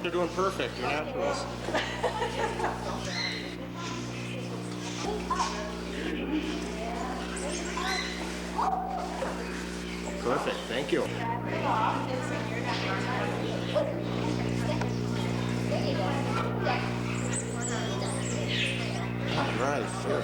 You're doing perfect. You're naturals. Perfect. Thank you. All right. Sure.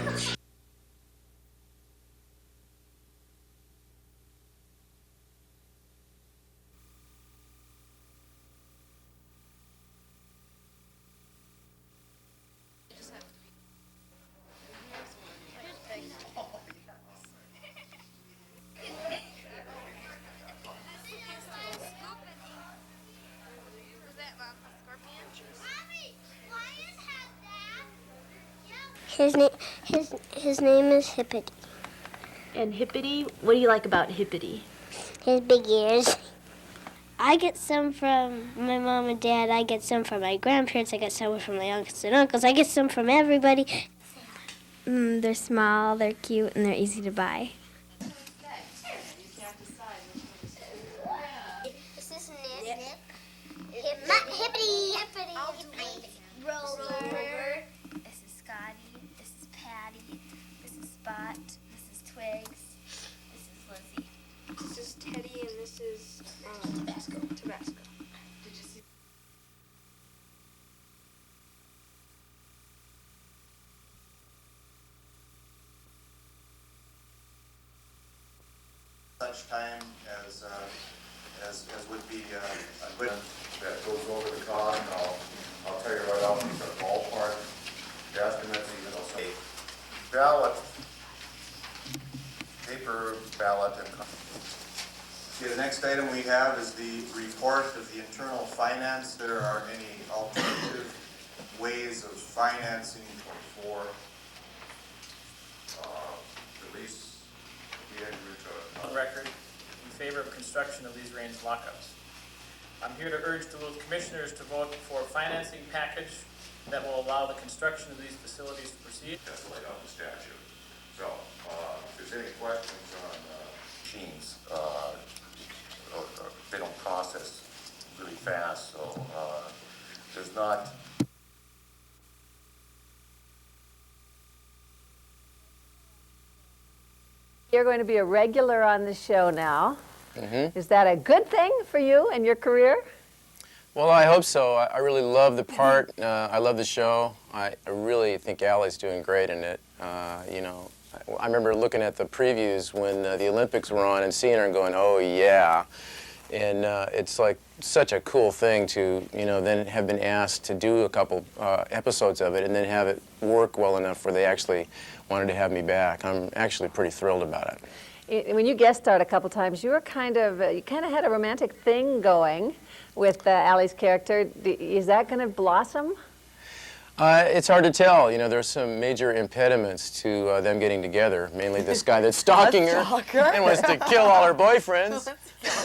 His name is Hippity. And Hippity, what do you like about Hippity? His big ears. I get some from my mom and dad. I get some from my grandparents. I get some from my aunts and uncles. I get some from everybody. They're small, they're cute, and they're easy to buy. This is Nip. Hippity. Rover. This is Scotty. This is Patty. This is Spot. This is Twigs. This is Lizzie. This is Teddy, and this is Tabasco. Did you see? Such time as would be a good that goes over the cost. I'll tell you right off, these are ballpark estimates, even though say ballot, paper ballot. And okay, the next item we have is the report of the internal finance. There are any alternative ways of financing for the lease of the agriculture. On record in favor of construction of these range lockups. I'm here to urge the Duluth Commissioners to vote for a financing package that will allow the construction of these facilities to proceed. That's laid out in the statute. So, if there's any questions on machines, they don't process really fast, so there's not. You're going to be a regular on the show now. Mm-hmm. Is that a good thing for you and your career? Well, I hope so. I really love the part. I love the show. I really think Allie's doing great in it. You know, I remember looking at the previews when the Olympics were on and seeing her and going, oh, yeah. And it's like such a cool thing to, you know, then have been asked to do a couple episodes of it and then have it work well enough where they actually wanted to have me back. I'm actually pretty thrilled about it. When you guest starred a couple times, you were you kind of had a romantic thing going with Allie's character. Is that going to blossom? It's hard to tell. You know, there's some major impediments to them getting together. Mainly this guy that's stalking her and wants to kill all her boyfriends.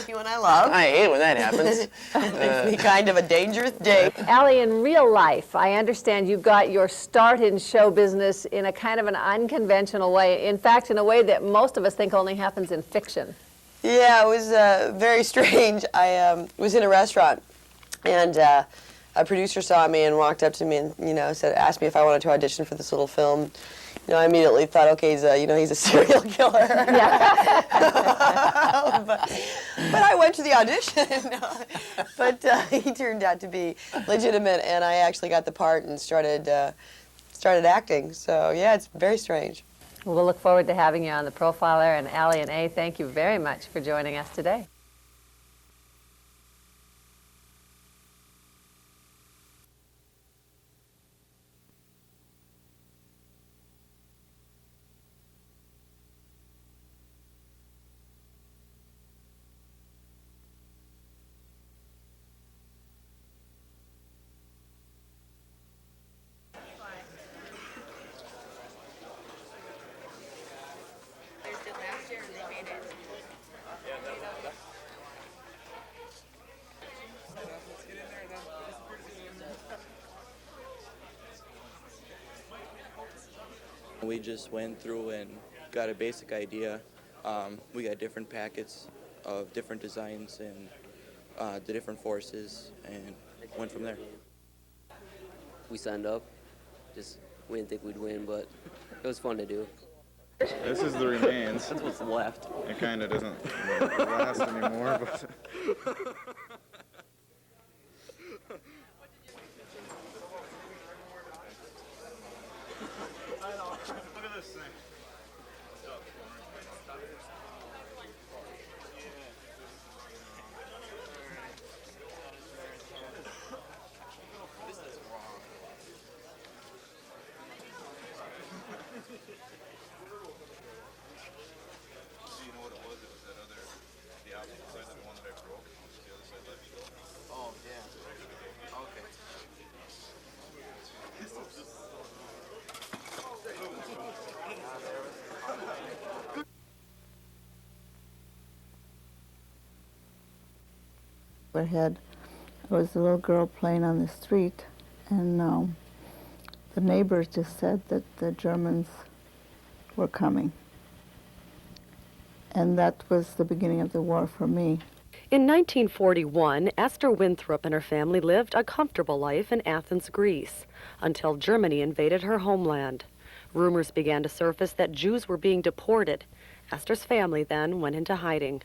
You and I love. I hate when that happens. Makes me kind of a dangerous date. Allie, in real life, I understand you got your start in show business in a kind of an unconventional way. In fact, in a way that most of us think only happens in fiction. Yeah, it was very strange. I was in a restaurant, and a producer saw me and walked up to me and asked me if I wanted to audition for this little film. You know, I immediately thought, okay, he's a serial killer. Yeah. but I went to the audition. But he turned out to be legitimate, and I actually got the part and started acting. So yeah, it's very strange. Well, we'll look forward to having you on The Profiler. And Allie and A, thank you very much for joining us today. We just went through and got a basic idea. We got different packets of different designs and the different forces and went from there. We signed up. Just we didn't think we'd win, but it was fun to do. This is the remains. That's what's left. It kind of doesn't last anymore, but. Look at this thing. You know what it was? It was that other, the opposite side of the one that I broke. The other side left go. Oh, yeah. Okay. Overhead, there was a little girl playing on the street, and the neighbors just said that the Germans were coming. And that was the beginning of the war for me. In 1941, Esther Winthrop and her family lived a comfortable life in Athens, Greece, until Germany invaded her homeland. Rumors began to surface that Jews were being deported. Esther's family then went into hiding.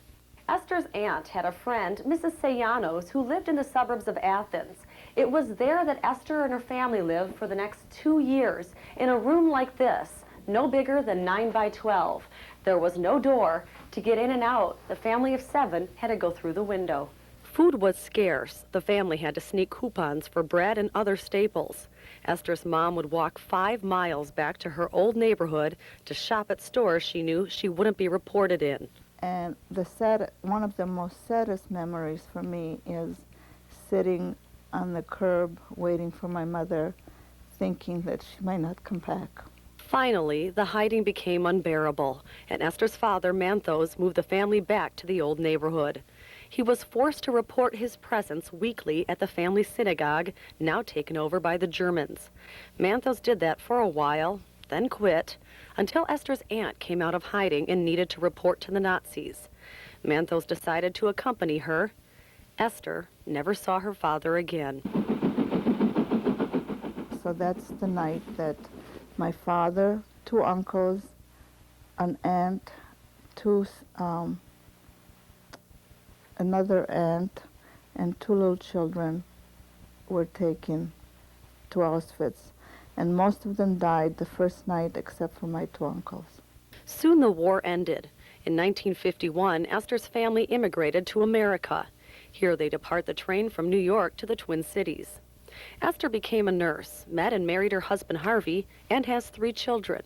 Esther's aunt had a friend, Mrs. Sayanos, who lived in the suburbs of Athens. It was there that Esther and her family lived for the next 2 years, in a room like this, no bigger than 9 by 12. There was no door. To get in and out, the family of 7 had to go through the window. Food was scarce. The family had to sneak coupons for bread and other staples. Esther's mom would walk 5 miles back to her old neighborhood to shop at stores she knew she wouldn't be reported in. And one of the most saddest memories for me is sitting on the curb waiting for my mother, thinking that she might not come back. Finally, the hiding became unbearable, and Esther's father, Manthos, moved the family back to the old neighborhood. He was forced to report his presence weekly at the family synagogue, now taken over by the Germans. Manthos did that for a while, then quit, until Esther's aunt came out of hiding and needed to report to the Nazis. Manthos decided to accompany her. Esther never saw her father again. So that's the night that my father, 2 uncles, an aunt, another aunt, and 2 little children were taken to Auschwitz. And most of them died the first night except for my 2 uncles. Soon the war ended. In 1951, Esther's family immigrated to America. Here they depart the train from New York to the Twin Cities. Esther became a nurse, met and married her husband Harvey, and has 3 children.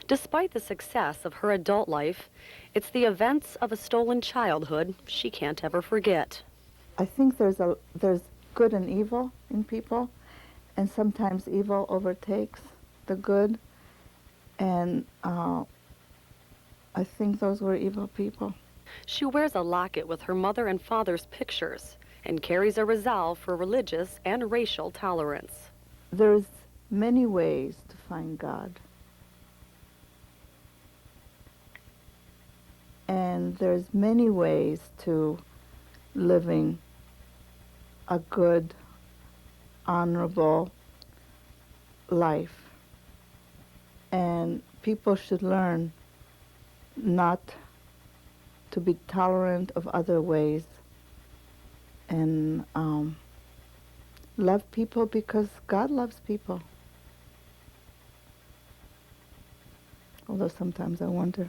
Despite the success of her adult life, it's the events of a stolen childhood she can't ever forget. I think there's good and evil in people, and sometimes evil overtakes the good, and I think those were evil people. She wears a locket with her mother and father's pictures and carries a resolve for religious and racial tolerance. There's many ways to find God. And there's many ways to living a good, honorable life. And people should learn not to be tolerant of other ways and love people because God loves people. Although sometimes I wonder.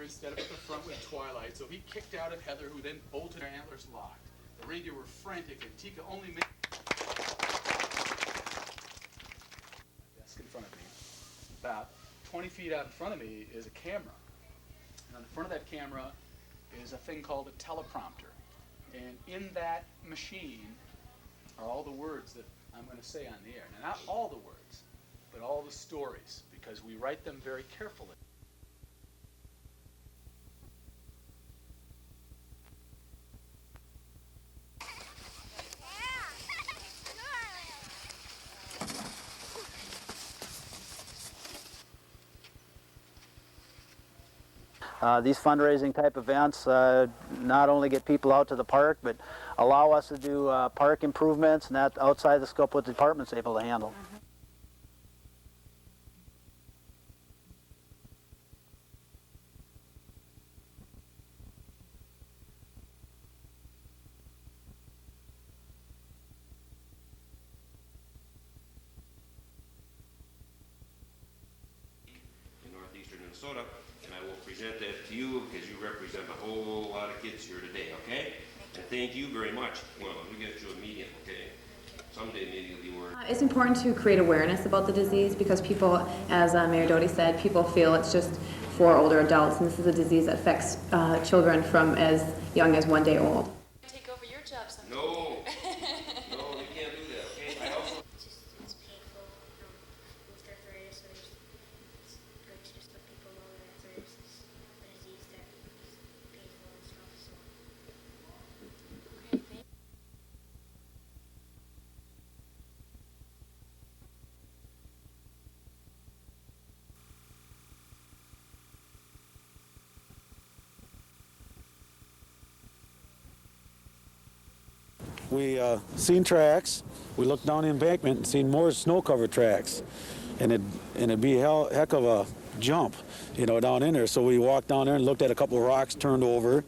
Instead of at the front with Twilight, so he kicked out of Heather, who then bolted her antlers locked. The reindeer were frantic, and Tika only made... about 20 feet out in front of me is a camera. And on the front of that camera is a thing called a teleprompter. And in that machine are all the words that I'm going to say on the air. Now, not all the words, but all the stories, because we write them very carefully. These fundraising type events not only get people out to the park, but allow us to do park improvements, and that outside the scope what the department's able to handle. In northeastern Minnesota, and I will present that to you because you represent a whole lot of kids here today, okay? And thank you very much. Well, we get you a medium, okay? Someday maybe you'll be worried. It's important to create awareness about the disease because people, as Mayor Doty said, people feel it's just for older adults, and this is a disease that affects children from as young as 1 day old. Take over your job someday. No, no, we can't do that, okay? I also... It's painful with arthritis, so it's good to just let people know that arthritis is a disease that is painful and stuff, so. Okay, thank you. We seen tracks. We looked down the embankment and seen more snow-covered tracks, and it'd be a heck of a jump, you know, down in there. So we walked down there and looked at a couple of rocks turned over.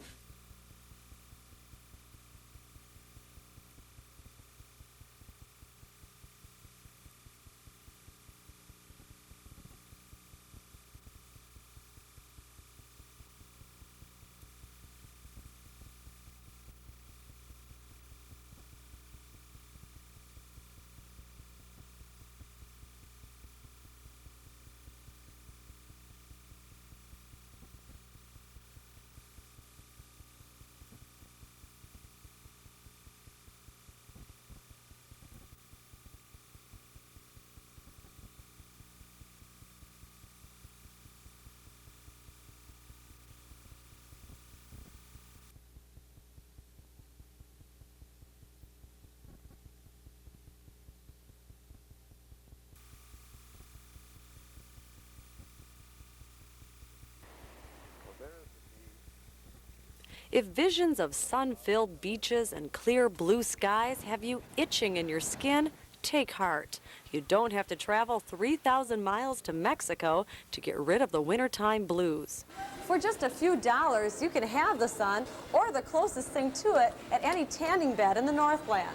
If visions of sun-filled beaches and clear blue skies have you itching in your skin, take heart. You don't have to travel 3,000 miles to Mexico to get rid of the wintertime blues. For just a few dollars, you can have the sun or the closest thing to it at any tanning bed in the Northland.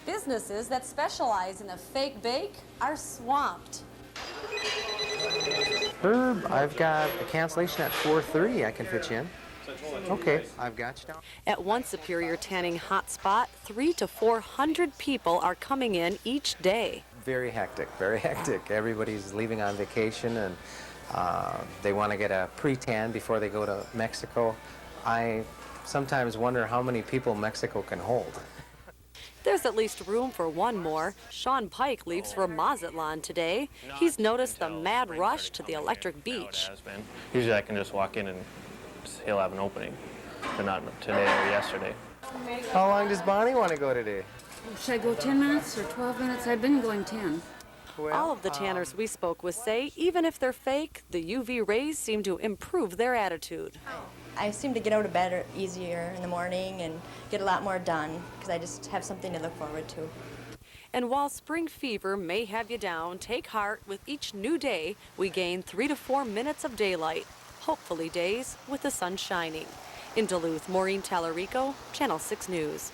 Businesses that specialize in the fake bake are swamped. Herb, I've got a cancellation at 4:30. I can fit you in. Okay, I've got you down. At one Superior tanning hotspot, 300 to 400 people are coming in each day. Very hectic, very hectic. Everybody's leaving on vacation and they want to get a pre-tan before they go to Mexico. I sometimes wonder how many people Mexico can hold. There's at least room for one more. Sean Pike leaves for Mazatlan today. He's noticed the mad rush to the electric beach. Usually I can just walk in and he'll have an opening, but not today or yesterday. How long does Bonnie want to go today? Should I go 10 minutes or 12 minutes? I've been going 10. All of the tanners we spoke with say, even if they're fake, the UV rays seem to improve their attitude. I seem to get out of bed easier in the morning and get a lot more done because I just have something to look forward to. And while spring fever may have you down, take heart. With each new day, we gain 3 to 4 minutes of daylight. Hopefully days with the sun shining. In Duluth, Maureen Tallarico, Channel 6 News.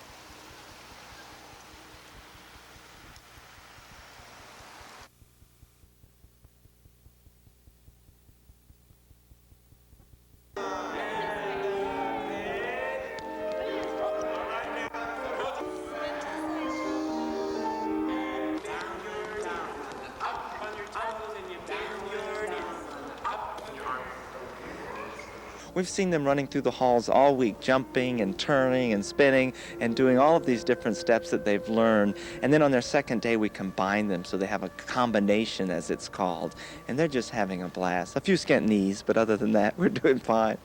We've seen them running through the halls all week, jumping and turning and spinning and doing all of these different steps that they've learned. And then on their second day, we combine them so they have a combination, as it's called. And they're just having a blast. A few skint knees, but other than that, we're doing fine.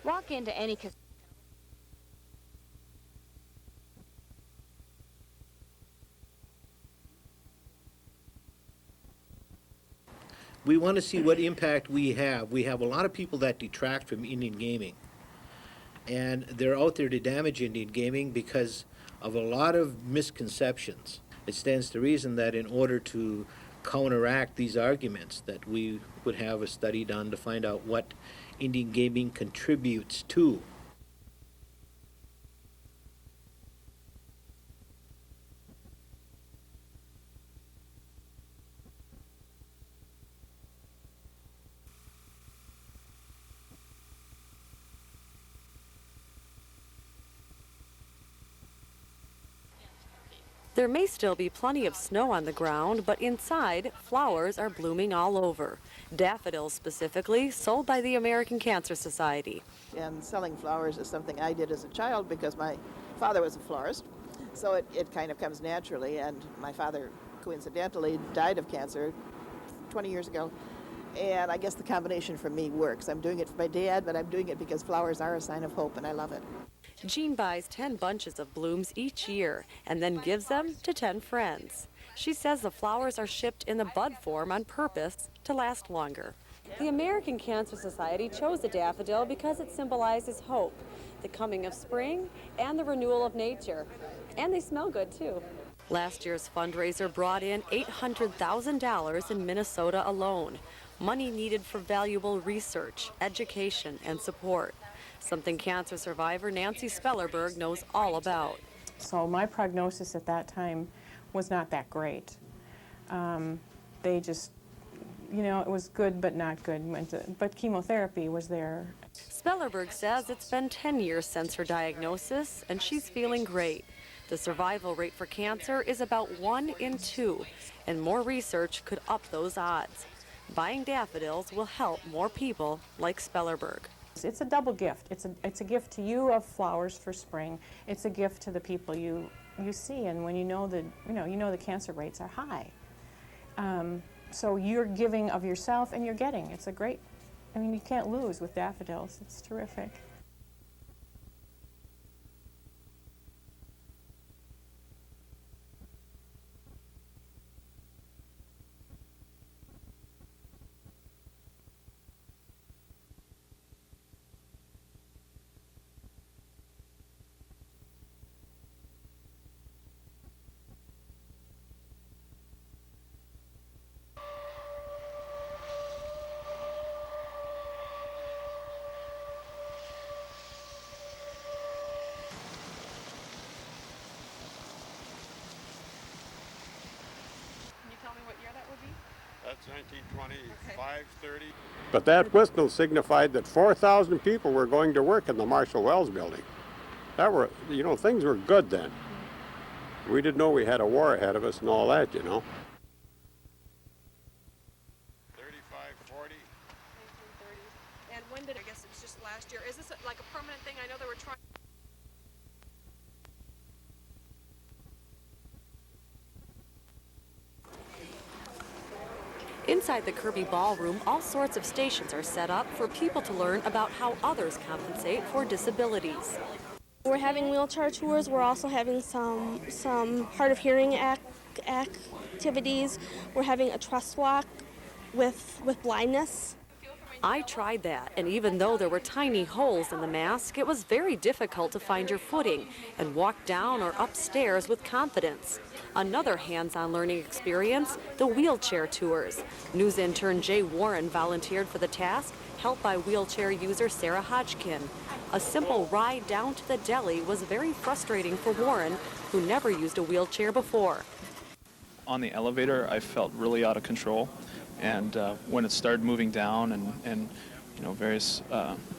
Walk into any casino. We want to see what impact we have. We have a lot of people that detract from Indian gaming. And they're out there to damage Indian gaming because of a lot of misconceptions. It stands to reason that in order to counteract these arguments, that we would have a study done to find out what Indian gaming contributes to. There may still be plenty of snow on the ground, but inside, flowers are blooming all over. Daffodils specifically, sold by the American Cancer Society. And selling flowers is something I did as a child because my father was a florist. So it kind of comes naturally. And my father, coincidentally, died of cancer 20 years ago. And I guess the combination for me works. I'm doing it for my dad, but I'm doing it because flowers are a sign of hope, and I love it. Jean buys 10 bunches of blooms each year and then gives them to 10 friends. She says the flowers are shipped in the bud form on purpose to last longer. The American Cancer Society chose the daffodil because it symbolizes hope, the coming of spring, and the renewal of nature. And they smell good, too. Last year's fundraiser brought in $800,000 in Minnesota alone, money needed for valuable research, education, and support. Something cancer survivor Nancy Spellerberg knows all about. So my prognosis at that time was not that great. They just, you know, it was good but not good. But chemotherapy was there. Spellerberg says it's been 10 years since her diagnosis, and she's feeling great. The survival rate for cancer is about 1 in 2, and more research could up those odds. Buying daffodils will help more people like Spellerberg. It's a double gift. It's a gift to you of flowers for spring. It's a gift to the people you see, and when you know the cancer rates are high. So you're giving of yourself, and you're getting. It's a great. I mean, you can't lose with daffodils. It's terrific. That's 1925, 30. But that whistle signified that 4,000 people were going to work in the Marshall Wells building. That were, you know, things were good then. We didn't know we had a war ahead of us and all that, you know. 35, 40. 1930s. And when did, I guess it's just last year. Is this like a permanent thing? I know they were trying. Inside the Kirby Ballroom, all sorts of stations are set up for people to learn about how others compensate for disabilities. We're having wheelchair tours. We're also having some hard of hearing activities. We're having a trust walk with blindness. I tried that, and even though there were tiny holes in the mask, it was very difficult to find your footing and walk down or upstairs with confidence. Another hands-on learning experience, the wheelchair tours. News intern Jay Warren volunteered for the task, helped by wheelchair user Sarah Hodgkin. A simple ride down to the deli was very frustrating for Warren, who never used a wheelchair before. On the elevator, I felt really out of control. And when it started moving down and you know, various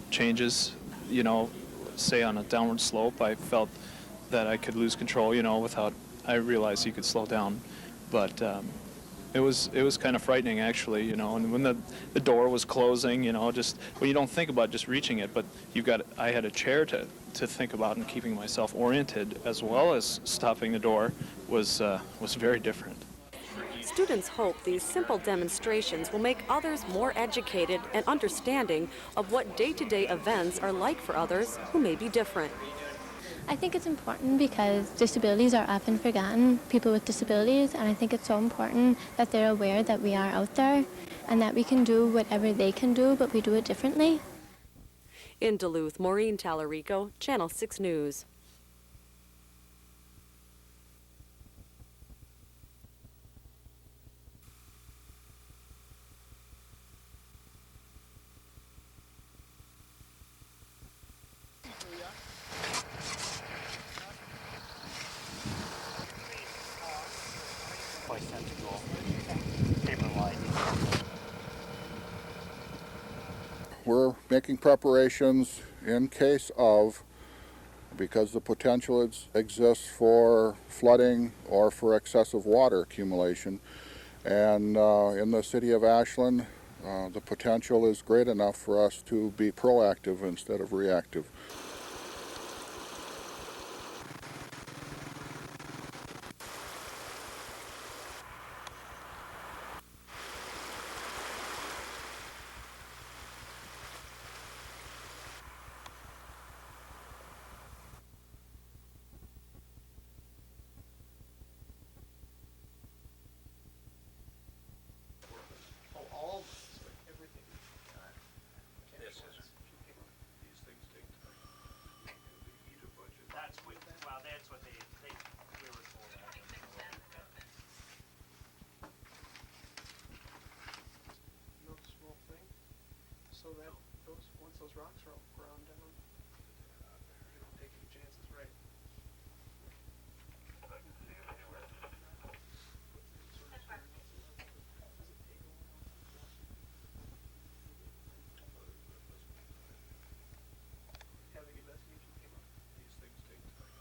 changes, you know, say on a downward slope, I felt that I could lose control, you know, without, I realized you could slow down. But it was kind of frightening, actually, you know, and when the door was closing, you know, just, well, you don't think about just reaching it, but I had a chair to think about, and keeping myself oriented as well as stopping the door was very different. Students hope these simple demonstrations will make others more educated and understanding of what day-to-day events are like for others who may be different. I think it's important because disabilities are often forgotten, people with disabilities, and I think it's so important that they're aware that we are out there and that we can do whatever they can do, but we do it differently. In Duluth, Maureen Tallarico, Channel 6 News. We're making preparations in case of, because the potential exists for flooding or for excessive water accumulation. And in the city of Ashland, the potential is great enough for us to be proactive instead of reactive. So that once those rocks are all ground down, you don't take any chances, right? Have the investigation came up. These things take time.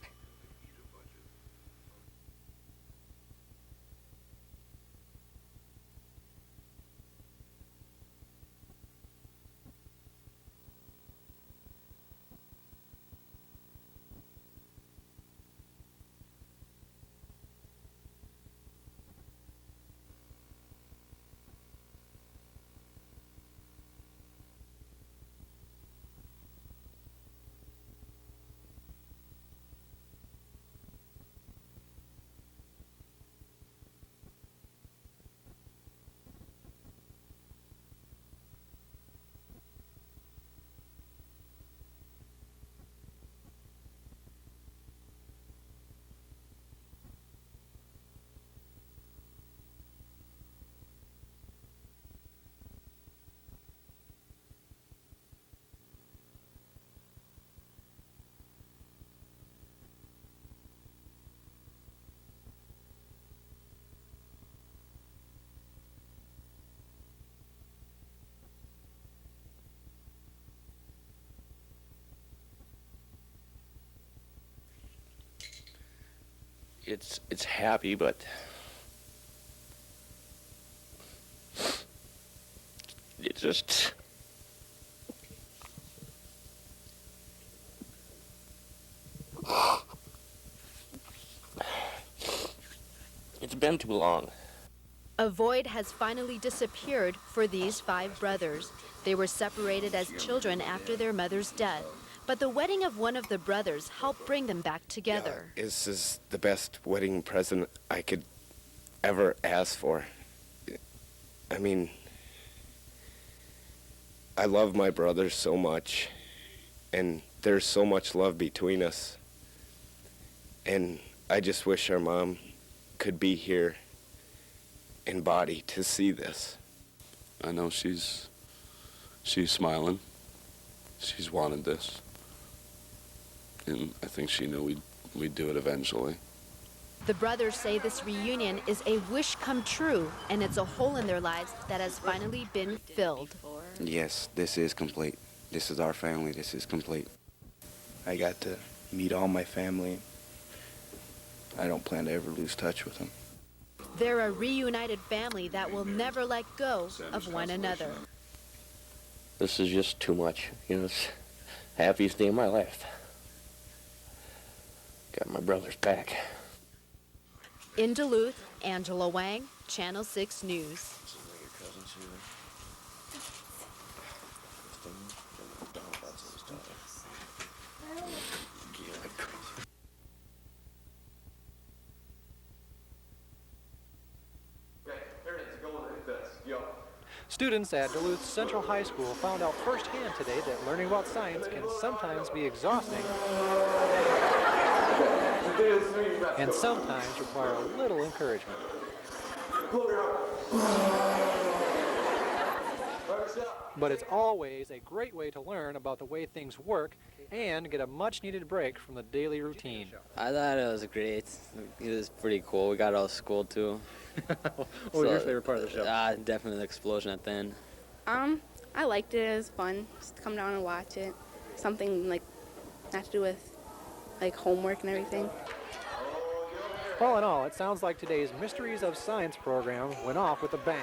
They eat a budget. It's happy, but it just it's been too long. A void has finally disappeared for these 5 brothers. They were separated as children after their mother's death. But the wedding of one of the brothers helped bring them back together. Yeah, this is the best wedding present I could ever ask for. I mean, I love my brothers so much, and there's so much love between us. And I just wish our mom could be here in body to see this. I know she's smiling. She's wanted this. And I think she knew we'd do it eventually. The brothers say this reunion is a wish come true, and it's a hole in their lives that has finally been filled. Yes, this is complete. This is our family. This is complete. I got to meet all my family. I don't plan to ever lose touch with them. They're a reunited family that will never let go of one another. This is just too much. You know, it's the happiest day of my life. Got my brothers back. In Duluth, Angela Wang, Channel 6 News. Students at Duluth Central High School found out firsthand today that learning about science can sometimes be exhausting and sometimes require a little encouragement. But it's always a great way to learn about the way things work and get a much-needed break from the daily routine. I thought it was great. It was pretty cool. We got out of school too. What was your favorite part of the show? Definitely the explosion at the end. I liked it. It was fun. Just to come down and watch it. Something like not to do with like homework and everything. All in all, it sounds like today's Mysteries of Science program went off with a bang.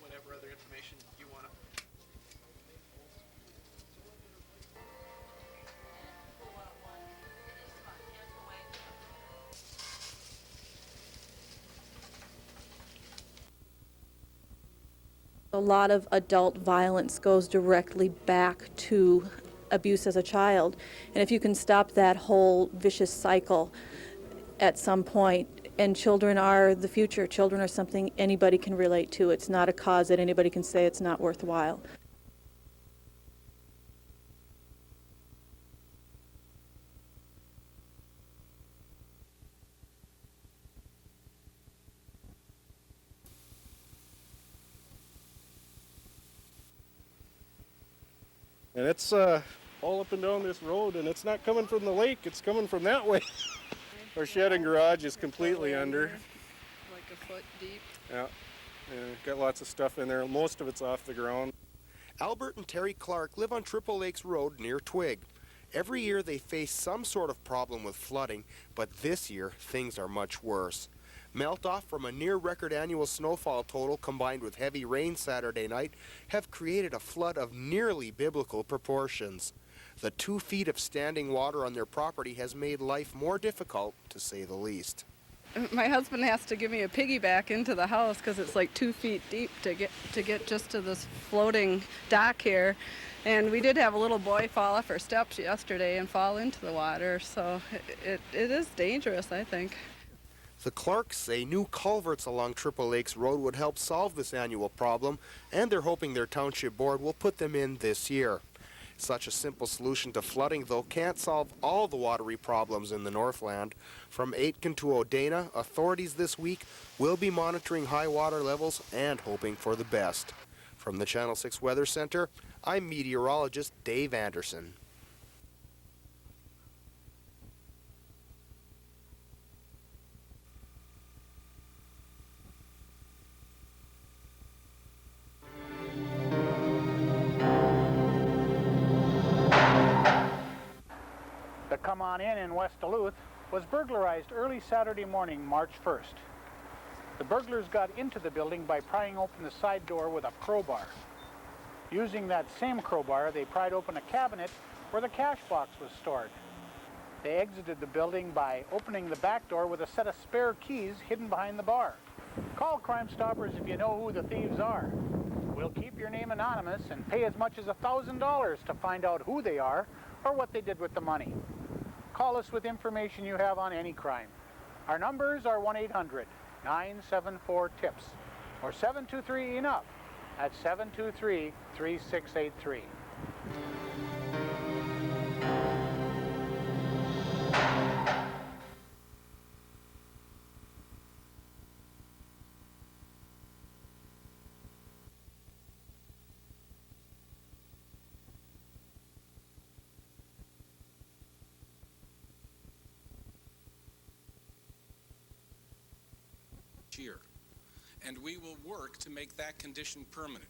Whatever other information you want to. A lot of adult violence goes directly back to abuse as a child. And if you can stop that whole vicious cycle at some point, and children are the future, children are something anybody can relate to. It's not a cause that anybody can say it's not worthwhile. And it's all up and down this road, and it's not coming from the lake, it's coming from that way. Our shed and garage is completely under. Like a foot deep. Yeah, got lots of stuff in there. Most of it's off the ground. Albert and Terry Clark live on Triple Lakes Road near Twig. Every year they face some sort of problem with flooding, but this year things are much worse. Melt-off from a near-record annual snowfall total combined with heavy rain Saturday night have created a flood of nearly biblical proportions. The 2 feet of standing water on their property has made life more difficult, to say the least. My husband has to give me a piggyback into the house because it's like 2 feet deep to get just to this floating dock here. And we did have a little boy fall off our steps yesterday and fall into the water, so it is dangerous, I think. The Clarks say new culverts along Triple Lakes Road would help solve this annual problem, and they're hoping their township board will put them in this year. Such a simple solution to flooding, though, can't solve all the watery problems in the Northland. From Aitken to Odena, authorities this week will be monitoring high water levels and hoping for the best. From the Channel 6 Weather Center, I'm meteorologist Dave Anderson. The Come On In West Duluth was burglarized early Saturday morning, March 1st. The burglars got into the building by prying open the side door with a crowbar. Using that same crowbar, they pried open a cabinet where the cash box was stored. They exited the building by opening the back door with a set of spare keys hidden behind the bar. Call Crime Stoppers if you know who the thieves are. We'll keep your name anonymous and pay as much as $1,000 to find out who they are or what they did with the money. Call us with information you have on any crime. Our numbers are 1-800-974-TIPS or 723-ENOUGH at 723-3683. Year, and we will work to make that condition permanent.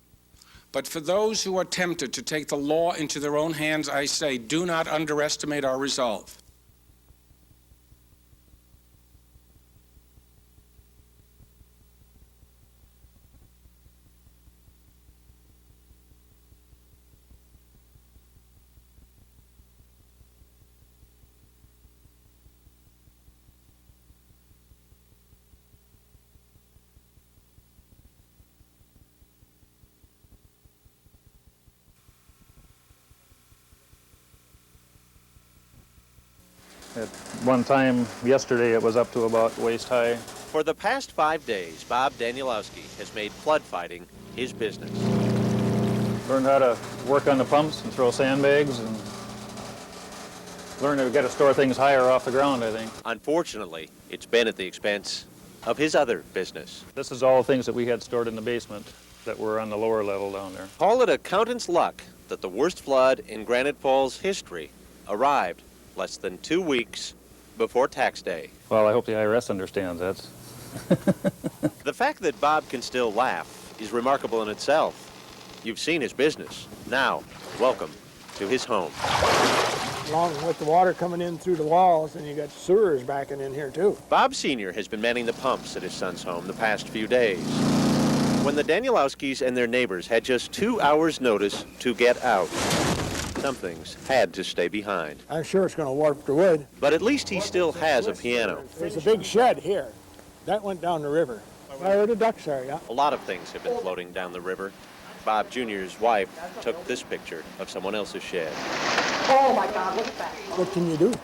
But for those who are tempted to take the law into their own hands, I say, do not underestimate our resolve. At one time yesterday, it was up to about waist high. For the past 5 days, Bob Danielowski has made flood fighting his business. Learned how to work on the pumps and throw sandbags, and learned to get to store things higher off the ground, I think. Unfortunately, it's been at the expense of his other business. This is all things that we had stored in the basement that were on the lower level down there. Call it accountant's luck that the worst flood in Granite Falls history arrived less than 2 weeks before tax day. Well, I hope the IRS understands that. The fact that Bob can still laugh is remarkable in itself. You've seen his business. Now, welcome to his home. Along with the water coming in through the walls, and you got sewers backing in here too. Bob Sr. has been manning the pumps at his son's home the past few days. When the Danielowskis and their neighbors had just 2 hours' notice to get out, some things had to stay behind. I'm sure it's going to warp the wood. But at least he still has a piano. There's a big shed here. That went down the river. Where the ducks are, yeah. A lot of things have been floating down the river. Bob Jr.'s wife took this picture of someone else's shed. Oh my God, look at that. What can you do?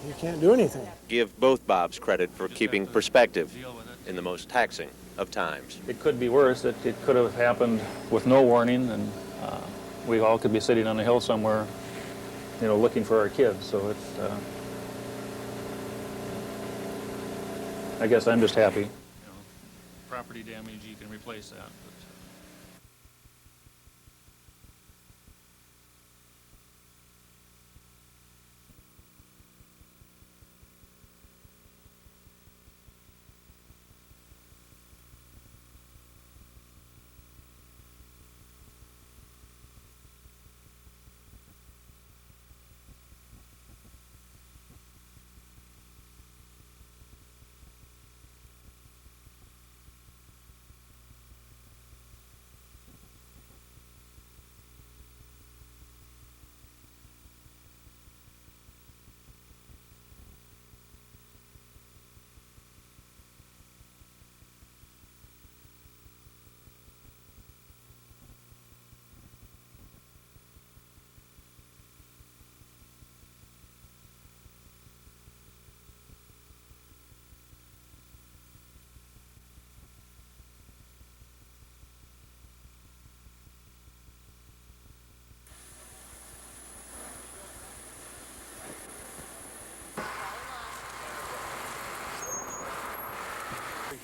You can't do anything. Give both Bobs credit for keeping perspective in the most taxing of times. It could be worse. It could have happened with no warning, and we all could be sitting on a hill somewhere, you know, looking for our kids. So it's, I guess I'm just happy. You know, property damage, you can replace that.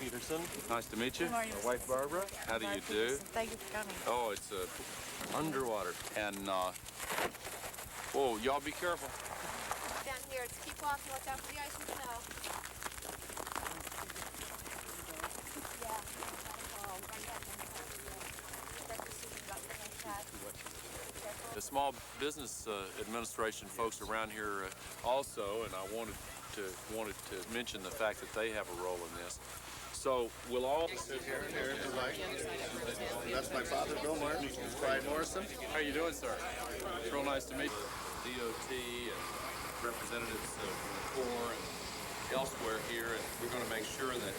Peterson. Nice to meet you. Good morning, My wife Barbara. How do you do? Thank you for coming. Oh, it's underwater. And, whoa, y'all be careful. Down here, it's keep off and watch out for the ice and snow. The Small Business Administration folks around here also, and I wanted to mention the fact that they have a role in this. So we'll all sit here and here if you like. That's my father, Bill Martin, Clyde Morrison. How are you doing, sir? It's real nice to meet you. DOT and representatives of the Corps and elsewhere here, and we're going to make sure that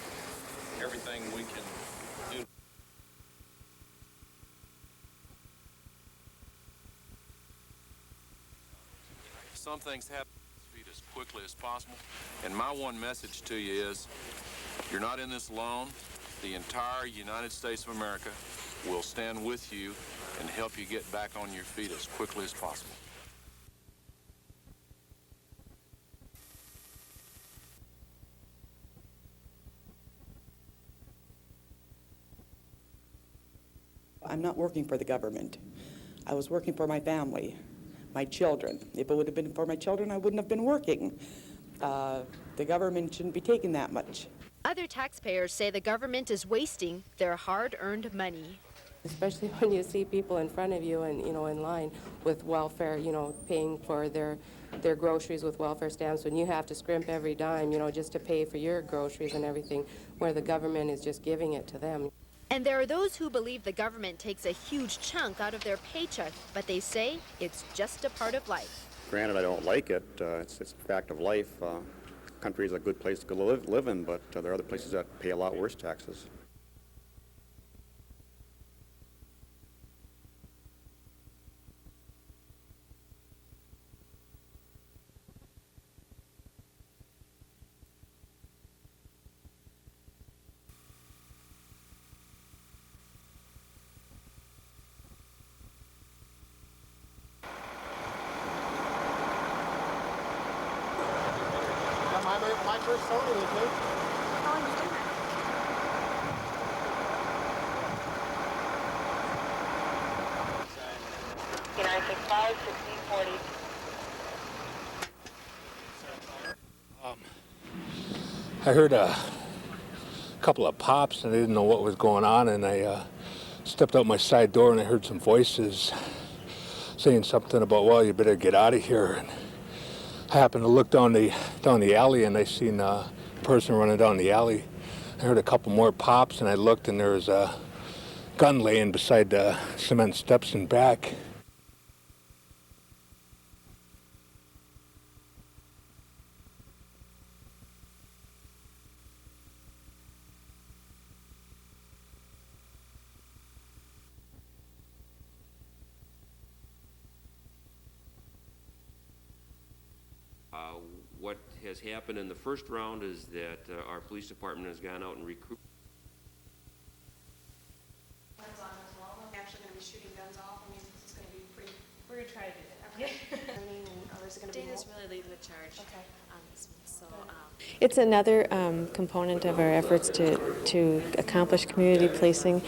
everything we can do. Some things happen as quickly as possible, and my one message to you is you're not in this alone. The entire United States of America will stand with you and help you get back on your feet as quickly as possible. I'm not working for the government. I was working for my family, my children. If it would have been for my children, I wouldn't have been working. The government shouldn't be taking that much. Other taxpayers say the government is wasting their hard-earned money. Especially when you see people in front of you and, in line with welfare, paying for their groceries with welfare stamps, when you have to scrimp every dime, just to pay for your groceries and everything, where the government is just giving it to them. And there are those who believe the government takes a huge chunk out of their paycheck, but they say it's just a part of life. Granted, I don't like it. It's a fact of life. Country is a good place to live in, but there are other places that pay a lot worse taxes. My first soda with me. How long you doing that? I heard a couple of pops and I didn't know what was going on, and I stepped out my side door and I heard some voices saying something about, well, you better get out of here. And I happened to look down the alley and I seen a person running down the alley. I heard a couple more pops and I looked and there was a gun laying beside the cement steps and back. What has happened in the first round is that our police department has gone out and recruited. Guns on as well. I'm actually going to be shooting guns off. I mean, this is going to be pretty. We're going to try to do that. Okay. I mean, others are going to be. Dana's really leading the charge. Okay. On this one, so. It's another component of our efforts to accomplish community policing.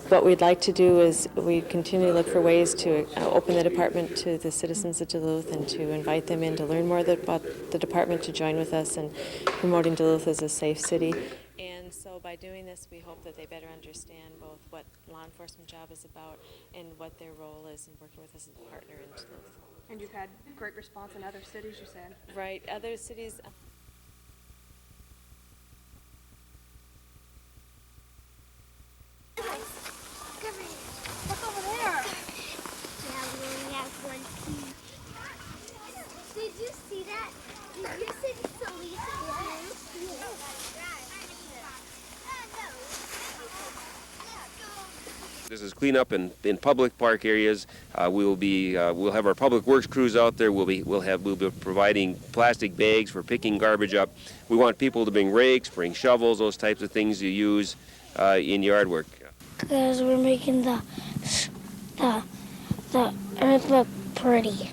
What we'd like to do is we continue to look for ways to open the department to the citizens of Duluth and to invite them in to learn more about the department, to join with us in promoting Duluth as a safe city. And so by doing this, we hope that they better understand both what law enforcement job is about and what their role is in working with us as a partner in Duluth. And you've had great response in other cities, you said? Right. Other cities. Look over there. Yeah, we only have one piece. Did you see that? Did you see the Salisa? This is cleanup in public park areas. We'll have our public works crews out there. We'll be providing plastic bags for picking garbage up. We want people to bring rakes, bring shovels, those types of things you use in yard work. Because we're making the earth look pretty.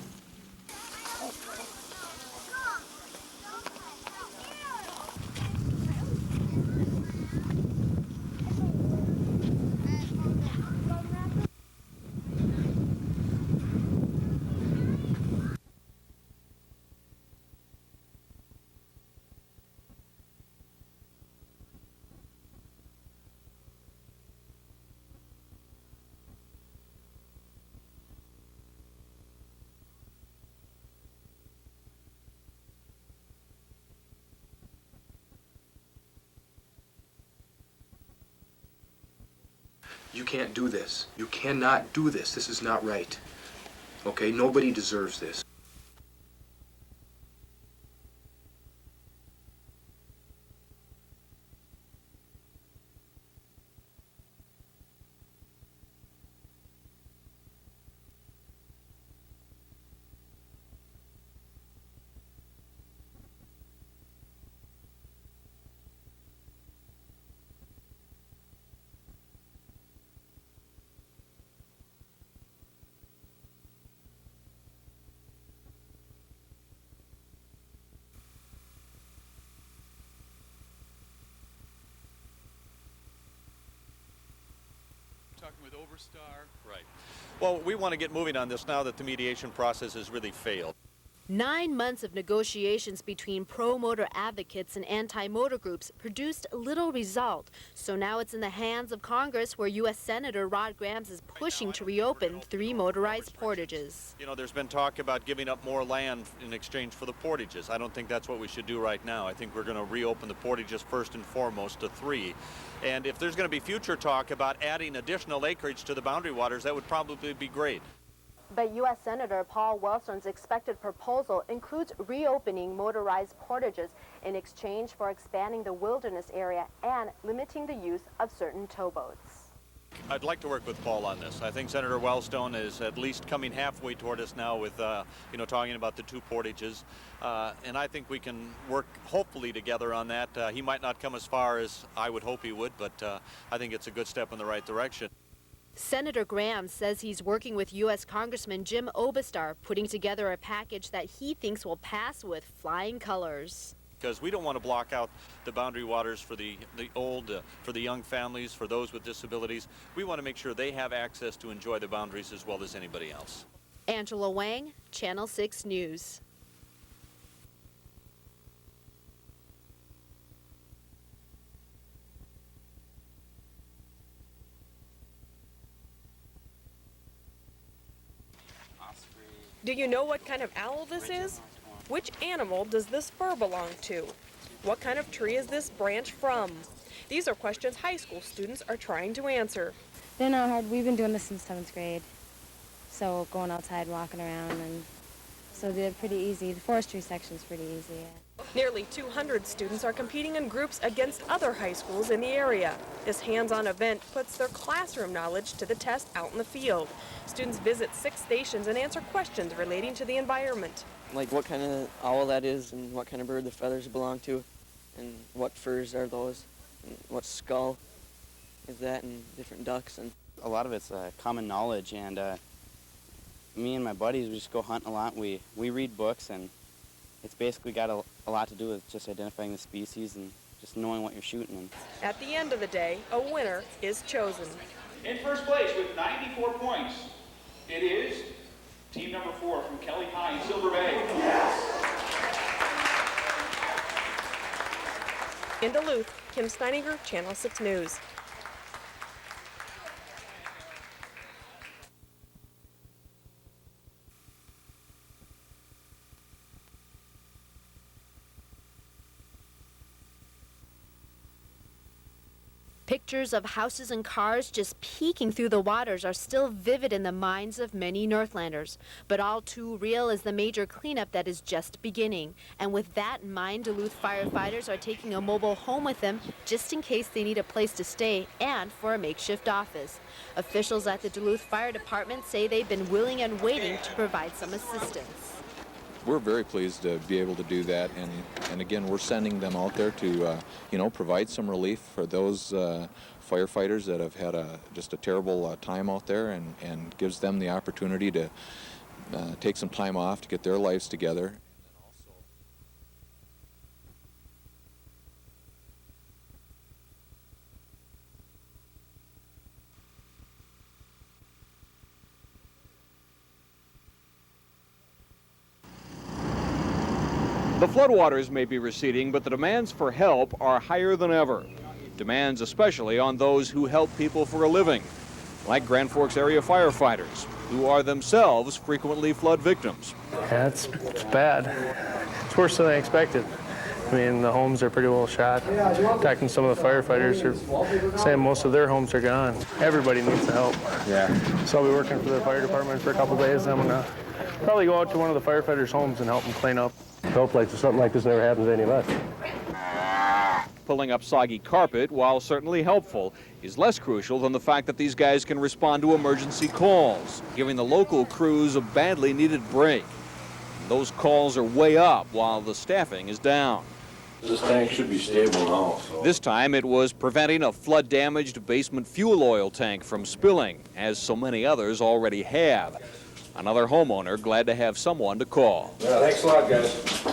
You can't do this. You cannot do this. This is not right. Okay? Nobody deserves this. Talking with Overstar. Right. Well, we want to get moving on this now that the mediation process has really failed. 9 months of negotiations between pro-motor advocates and anti-motor groups produced little result. So now it's in the hands of Congress, where U.S. Senator Rod Grams is pushing to reopen 3 motorized portages. You know, there's been talk about giving up more land in exchange for the portages. I don't think that's what we should do right now. I think we're going to reopen the portages first and foremost to 3. And if there's going to be future talk about adding additional acreage to the boundary waters, that would probably be great. But U.S. Senator Paul Wellstone's expected proposal includes reopening motorized portages in exchange for expanding the wilderness area and limiting the use of certain towboats. I'd like to work with Paul on this. I think Senator Wellstone is at least coming halfway toward us now with, talking about the 2 portages. And I think we can work hopefully together on that. He might not come as far as I would hope he would, but I think it's a good step in the right direction. Senator Graham says he's working with U.S. Congressman Jim Obastar, putting together a package that he thinks will pass with flying colors. Because we don't want to block out the boundary waters for the old, for the young families, for those with disabilities. We want to make sure they have access to enjoy the boundaries as well as anybody else. Angela Wang, Channel 6 News. Do you know what kind of owl this is? Which animal does this fur belong to? What kind of tree is this branch from? These are questions high school students are trying to answer. They're not hard. We've been doing this since 7th grade. So going outside, walking around, and so they're pretty easy. The forestry section's pretty easy. Yeah. Nearly 200 students are competing in groups against other high schools in the area. This hands-on event puts their classroom knowledge to the test out in the field. Students visit 6 stations and answer questions relating to the environment. Like what kind of owl that is and what kind of bird the feathers belong to and what furs are those and what skull is that and different ducks. And a lot of it's common knowledge, and me and my buddies, we just go hunting a lot. We read books, and it's basically got a lot to do with just identifying the species and just knowing what you're shooting. And at the end of the day, a winner is chosen. In first place with 94 points, it is team number 4 from Kelly High in Silver Bay. Yes! In Duluth, Kim Steininger, Channel 6 News. Pictures of houses and cars just peeking through the waters are still vivid in the minds of many Northlanders. But all too real is the major cleanup that is just beginning. And with that in mind, Duluth firefighters are taking a mobile home with them just in case they need a place to stay and for a makeshift office. Officials at the Duluth Fire Department say they've been willing and waiting to provide some assistance. We're very pleased to be able to do that, and again, we're sending them out there to, provide some relief for those firefighters that have had just a terrible time out there, and gives them the opportunity to take some time off to get their lives together. The floodwaters may be receding, but the demands for help are higher than ever. Demands especially on those who help people for a living, like Grand Forks area firefighters, who are themselves frequently flood victims. Yeah, it's bad. It's worse than I expected. I mean, the homes are pretty well shot. Talking to some of the firefighters are saying most of their homes are gone. everybody needs the help. Yeah. So I'll be working for the fire department for a couple days. I'm gonna probably go out to one of the firefighters' homes and help them clean up. Hope like something like this never happens to any of us. Pulling up soggy carpet, while certainly helpful, is less crucial than the fact that these guys can respond to emergency calls, giving the local crews a badly needed break. Those calls are way up while the staffing is down. This tank should be stable now. So. This time it was preventing a flood-damaged basement fuel oil tank from spilling, as so many others already have. Another homeowner glad to have someone to call. Yeah, thanks a lot, guys.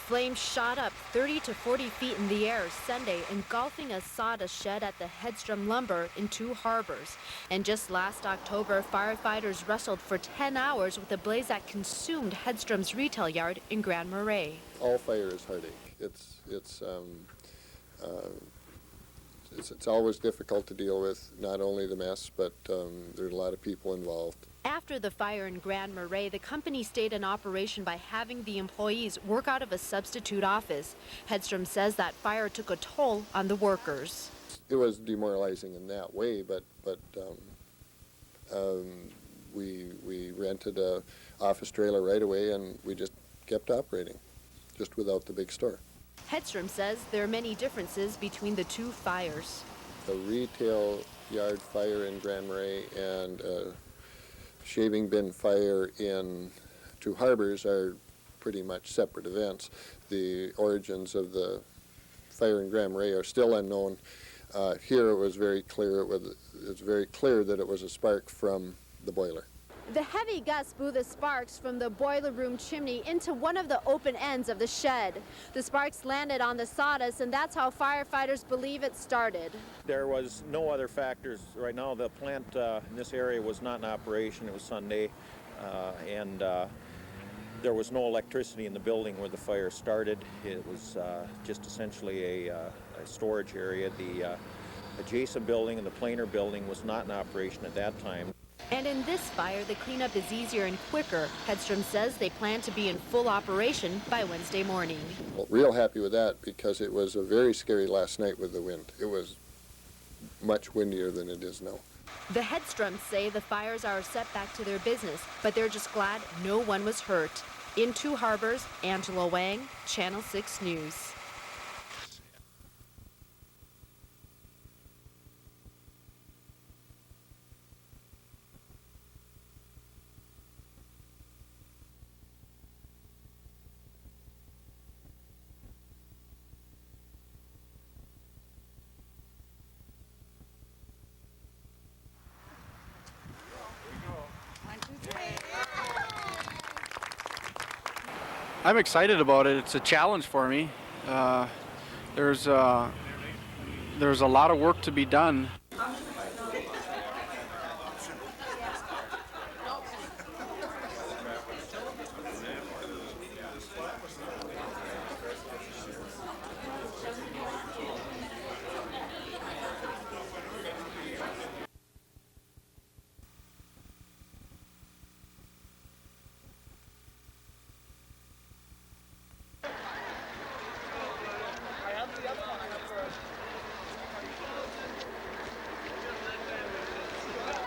Flames shot up 30 to 40 feet in the air Sunday, engulfing a sawdust shed at the Hedstrom Lumber in Two Harbors. And just last October, firefighters wrestled for 10 hours with a blaze that consumed Hedstrom's retail yard in Grand Marais. All fire is heartache. It's always difficult to deal with, not only the mess, but there's a lot of people involved. After the fire in Grand Marais, the company stayed in operation by having the employees work out of a substitute office. Hedstrom says that fire took a toll on the workers. It was demoralizing in that way, but we rented a office trailer right away, and we just kept operating, just without the big store. Hedstrom says there are many differences between the two fires. The retail yard fire in Grand Marais and shaving bin fire in Two Harbors are pretty much separate events. The origins of the fire in Grand Marais are still unknown. Here it was very clear. It's very clear that it was a spark from the boiler. The heavy gust blew the sparks from the boiler room chimney into one of the open ends of the shed. The sparks landed on the sawdust, and that's how firefighters believe it started. There was no other factors. Right now, the plant in this area was not in operation. It was Sunday, and there was no electricity in the building where the fire started. It was just essentially a storage area. The adjacent building and the planer building was not in operation at that time. And in this fire, the cleanup is easier and quicker. Hedstrom says they plan to be in full operation by Wednesday morning. Well, real happy with that, because it was a very scary last night with the wind. It was much windier than it is now. The Headstroms say the fires are a setback to their business, but they're just glad no one was hurt. In Two Harbors, Angela Wang, Channel 6 News. I'm excited about it. It's a challenge for me. There's a lot of work to be done.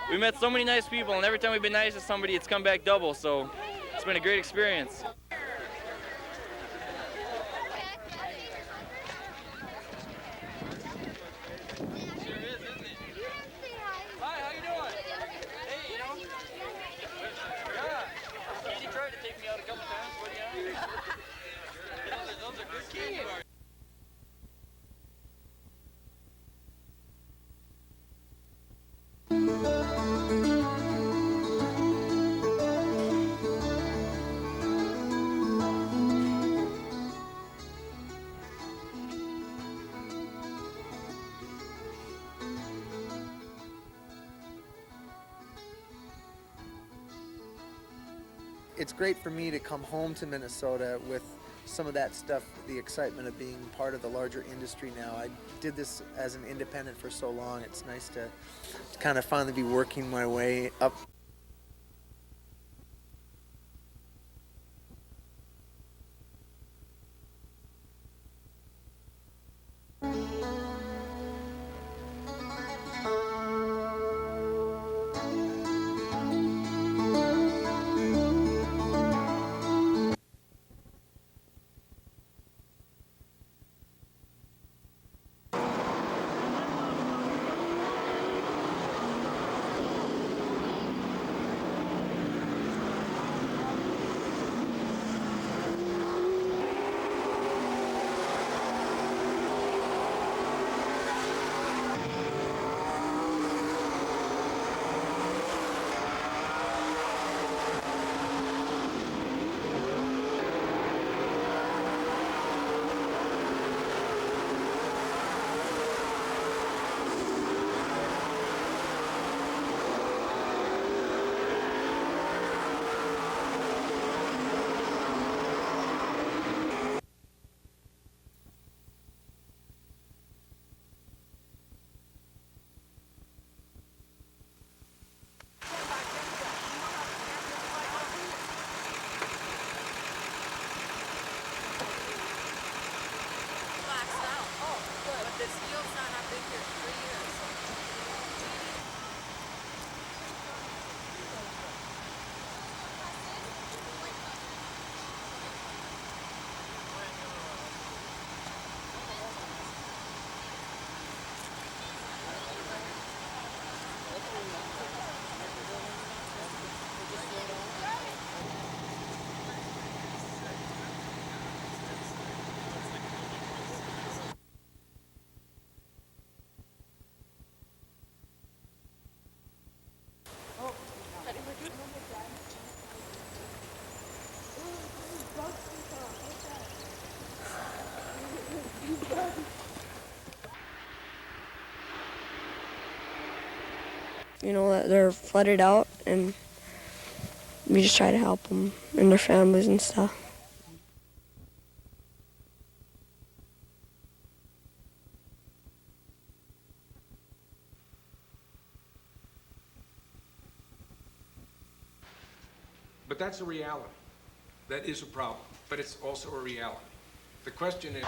We met so many nice people, and every time we've been nice to somebody, it's come back double, so it's been a great experience. Hi, how you doing? Hey, you know? Yeah. Katie tried to take me out a couple times, but yeah. Those are good candy bars. It's great for me to come home to Minnesota with some of that stuff, the excitement of being part of the larger industry now. I did this as an independent for so long. It's nice to kind of finally be working my way up. You know, that they're flooded out, and we just try to help them and their families and stuff. But that's a reality. That is a problem, but it's also a reality. The question is...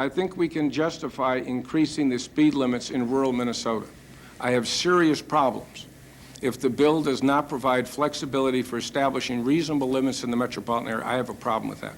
I think we can justify increasing the speed limits in rural Minnesota. I have serious problems. If the bill does not provide flexibility for establishing reasonable limits in the metropolitan area, I have a problem with that.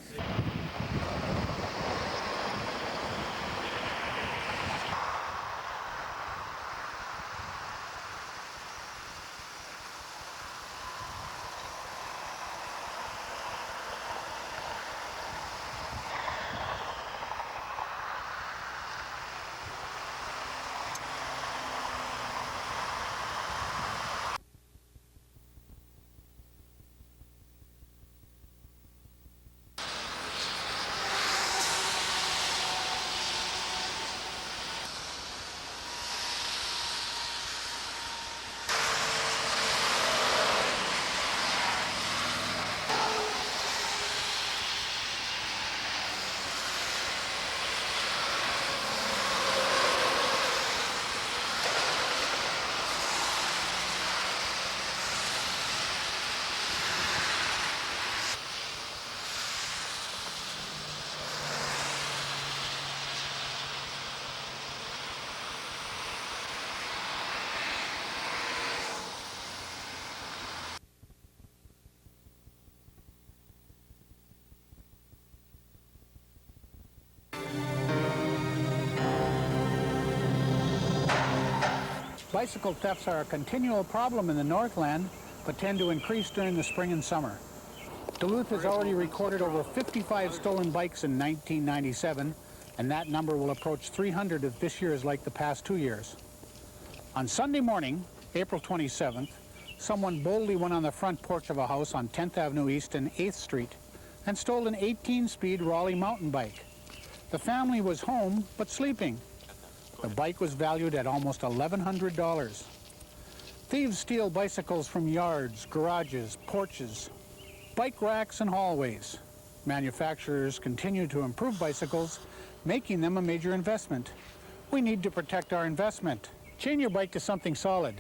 Bicycle thefts are a continual problem in the Northland, but tend to increase during the spring and summer. Duluth has already recorded over 55 stolen bikes in 1997, and that number will approach 300 if this year is like the past 2 years. On Sunday morning, April 27th, someone boldly went on the front porch of a house on 10th Avenue East and 8th Street and stole an 18-speed Raleigh mountain bike. The family was home, but sleeping. The bike was valued at almost $1,100. Thieves steal bicycles from yards, garages, porches, bike racks, and hallways. Manufacturers continue to improve bicycles, making them a major investment. We need to protect our investment. Chain your bike to something solid.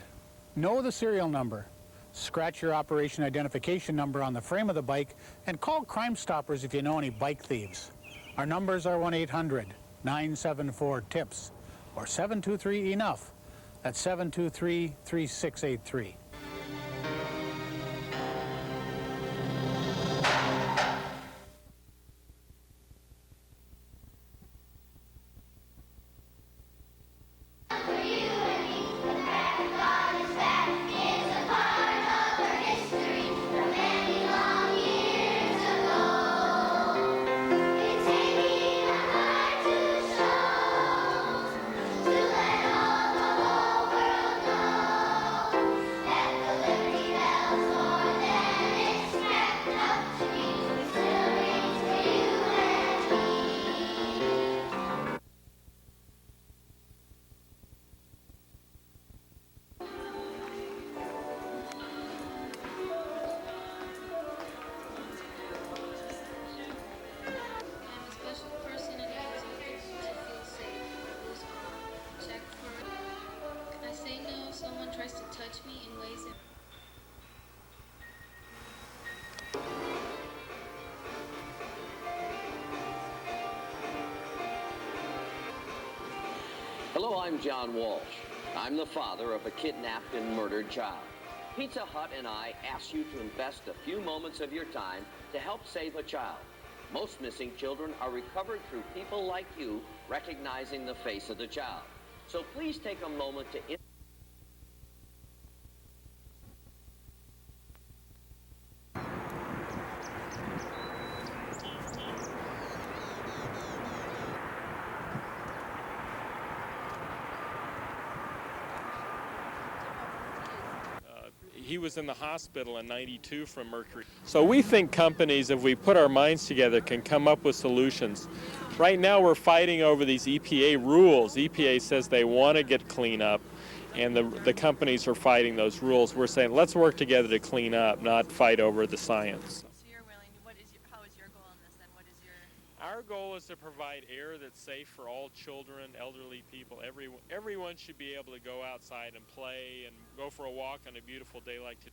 Know the serial number. Scratch your operation identification number on the frame of the bike and call Crime Stoppers if you know any bike thieves. Our numbers are 1-800-974-TIPS or 723-ENOUGH. That's 723-3683. Hello, I'm John Walsh. I'm the father of a kidnapped and murdered child. Pizza Hut and I ask you to invest a few moments of your time to help save a child. Most missing children are recovered through people like you recognizing the face of the child. So please take a moment to... He was in the hospital in '92 from mercury. So we think companies, if we put our minds together, can come up with solutions. Right now we're fighting over these EPA rules. EPA says they want to get clean up, and the companies are fighting those rules. We're saying let's work together to clean up, not fight over the science. So you're willing, how is your goal on this then? What is your... Our goal is to provide air that's safe for all children, elderly people. Everyone should be able to go outside and play and go for a walk on a beautiful day like today.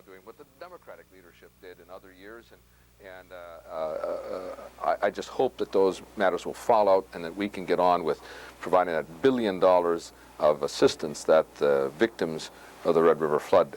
now doing what the Democratic leadership did in other years, and I just hope that those matters will fall out and that we can get on with providing that $1 billion of assistance that the victims of the Red River flood.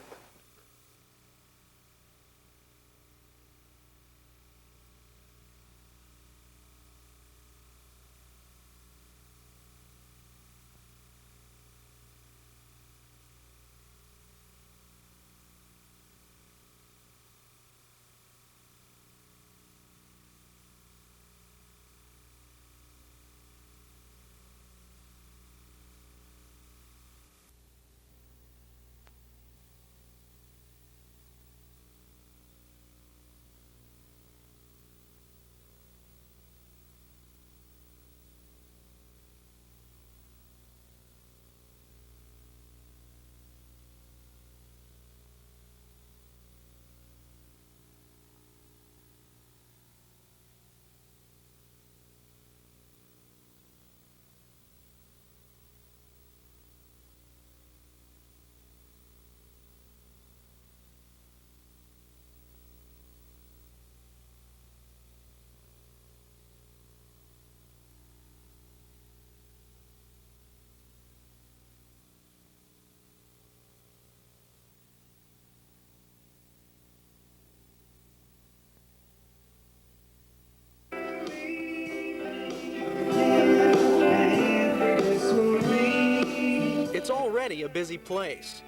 It's already a busy place,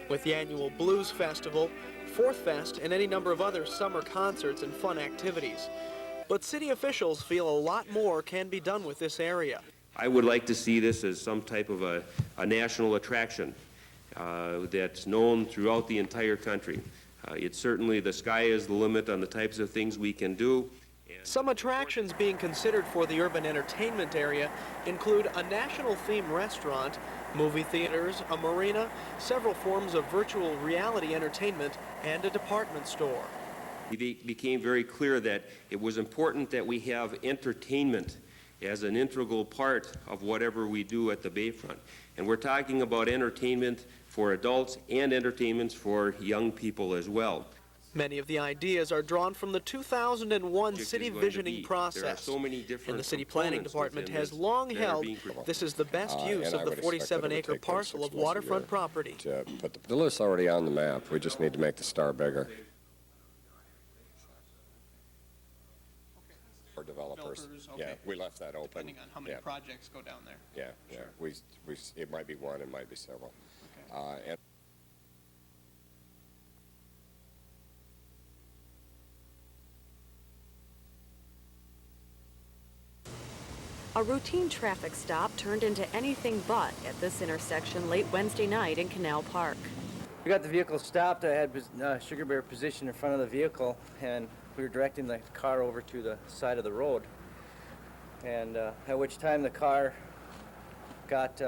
with the annual Blues Festival, Fourth Fest, and any number of other summer concerts and fun activities. But city officials feel a lot more can be done with this area. I would like to see this as some type of a national attraction that's known throughout the entire country. It's certainly, the sky is the limit on the types of things we can do. Some attractions being considered for the urban entertainment area include a national theme restaurant, movie theaters, a marina, several forms of virtual reality entertainment, and a department store. It became very clear that it was important that we have entertainment as an integral part of whatever we do at the Bayfront. And we're talking about entertainment for adults and entertainment for young people as well. Many of the ideas are drawn from the 2001 city visioning process. So many different And the city planning department has long held this is the best use of the 47-acre parcel of waterfront property. The list's already on the map. We just need to make the star bigger. For developers. Okay. Yeah, we left that open. Depending on how many projects go down there. Yeah. It might be one, it might be several. And A routine traffic stop turned into anything but at this intersection late Wednesday night in Canal Park. We got the vehicle stopped. I had Sugar Bear positioned in front of the vehicle, and we were directing the car over to the side of the road. And at which time the car got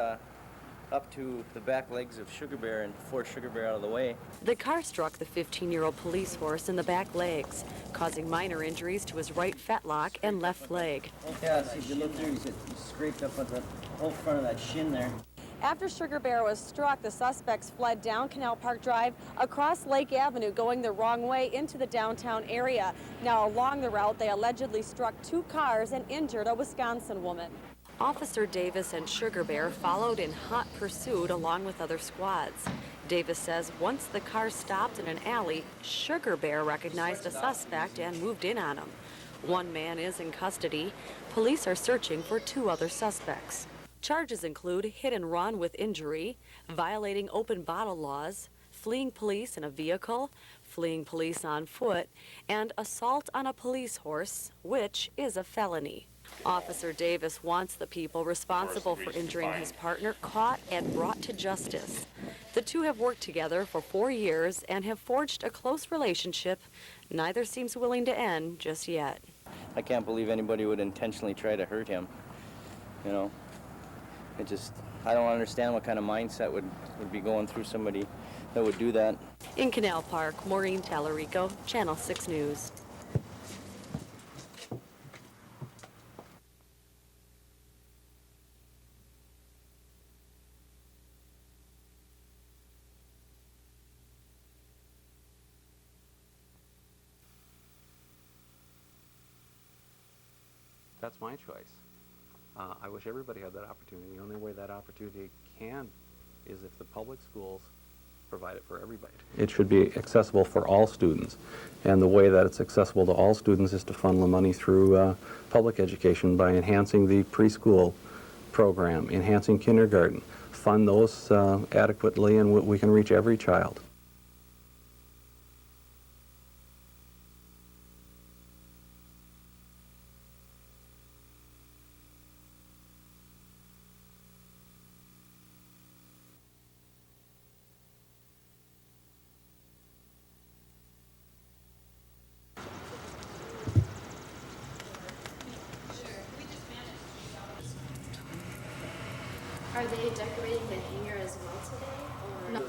up to the back legs of Sugar Bear and forced Sugar Bear out of the way. The car struck the 15-year-old police horse in the back legs, causing minor injuries to his right fetlock and left leg. Yeah, see, if you look through, he's scraped up on the whole front of that shin there. After Sugar Bear was struck, the suspects fled down Canal Park Drive, across Lake Avenue, going the wrong way into the downtown area. Now, along the route, they allegedly struck 2 cars and injured a Wisconsin woman. Officer Davis and Sugar Bear followed in hot pursuit along with other squads. Davis says once the car stopped in an alley, Sugar Bear recognized a suspect and moved in on him. 1 man is in custody. Police are searching for 2 other suspects. Charges include hit and run with injury, violating open bottle laws, fleeing police in a vehicle, fleeing police on foot, and assault on a police horse, which is a felony. Officer Davis wants the people responsible for injuring his partner caught and brought to justice. The 2 have worked together for 4 years and have forged a close relationship neither seems willing to end just yet. I can't believe anybody would intentionally try to hurt him. You know, I don't understand what kind of mindset would be going through somebody that would do that. In Canal Park, Maureen Tallarico, Channel 6 News. That's my choice. I wish everybody had that opportunity. The only way that opportunity can is if the public schools provide it for everybody. It should be accessible for all students. And the way that it's accessible to all students is to funnel the money through public education by enhancing the preschool program, enhancing kindergarten, fund those adequately, and we can reach every child. Are they decorating the hangar as well today?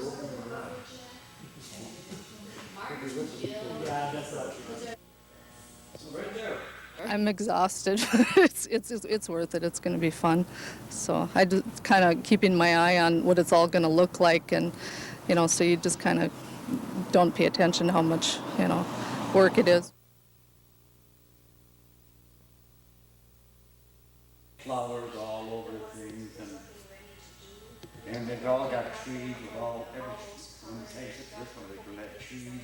Or? I'm exhausted. It's worth it. It's going to be fun. So I just kind of keeping my eye on what it's all going to look like, and so you just kind of don't pay attention to how much work it is. Flowers all over things, and they've all got trees with all everything. When they taste it differently from that cheese.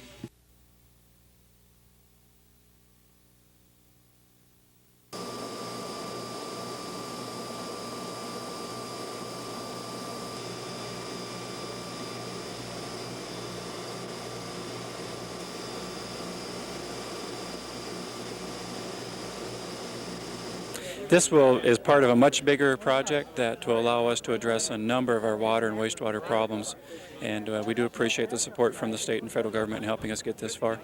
This is part of a much bigger project that will allow us to address a number of our water and wastewater problems, and we do appreciate the support from the state and federal government in helping us get this far.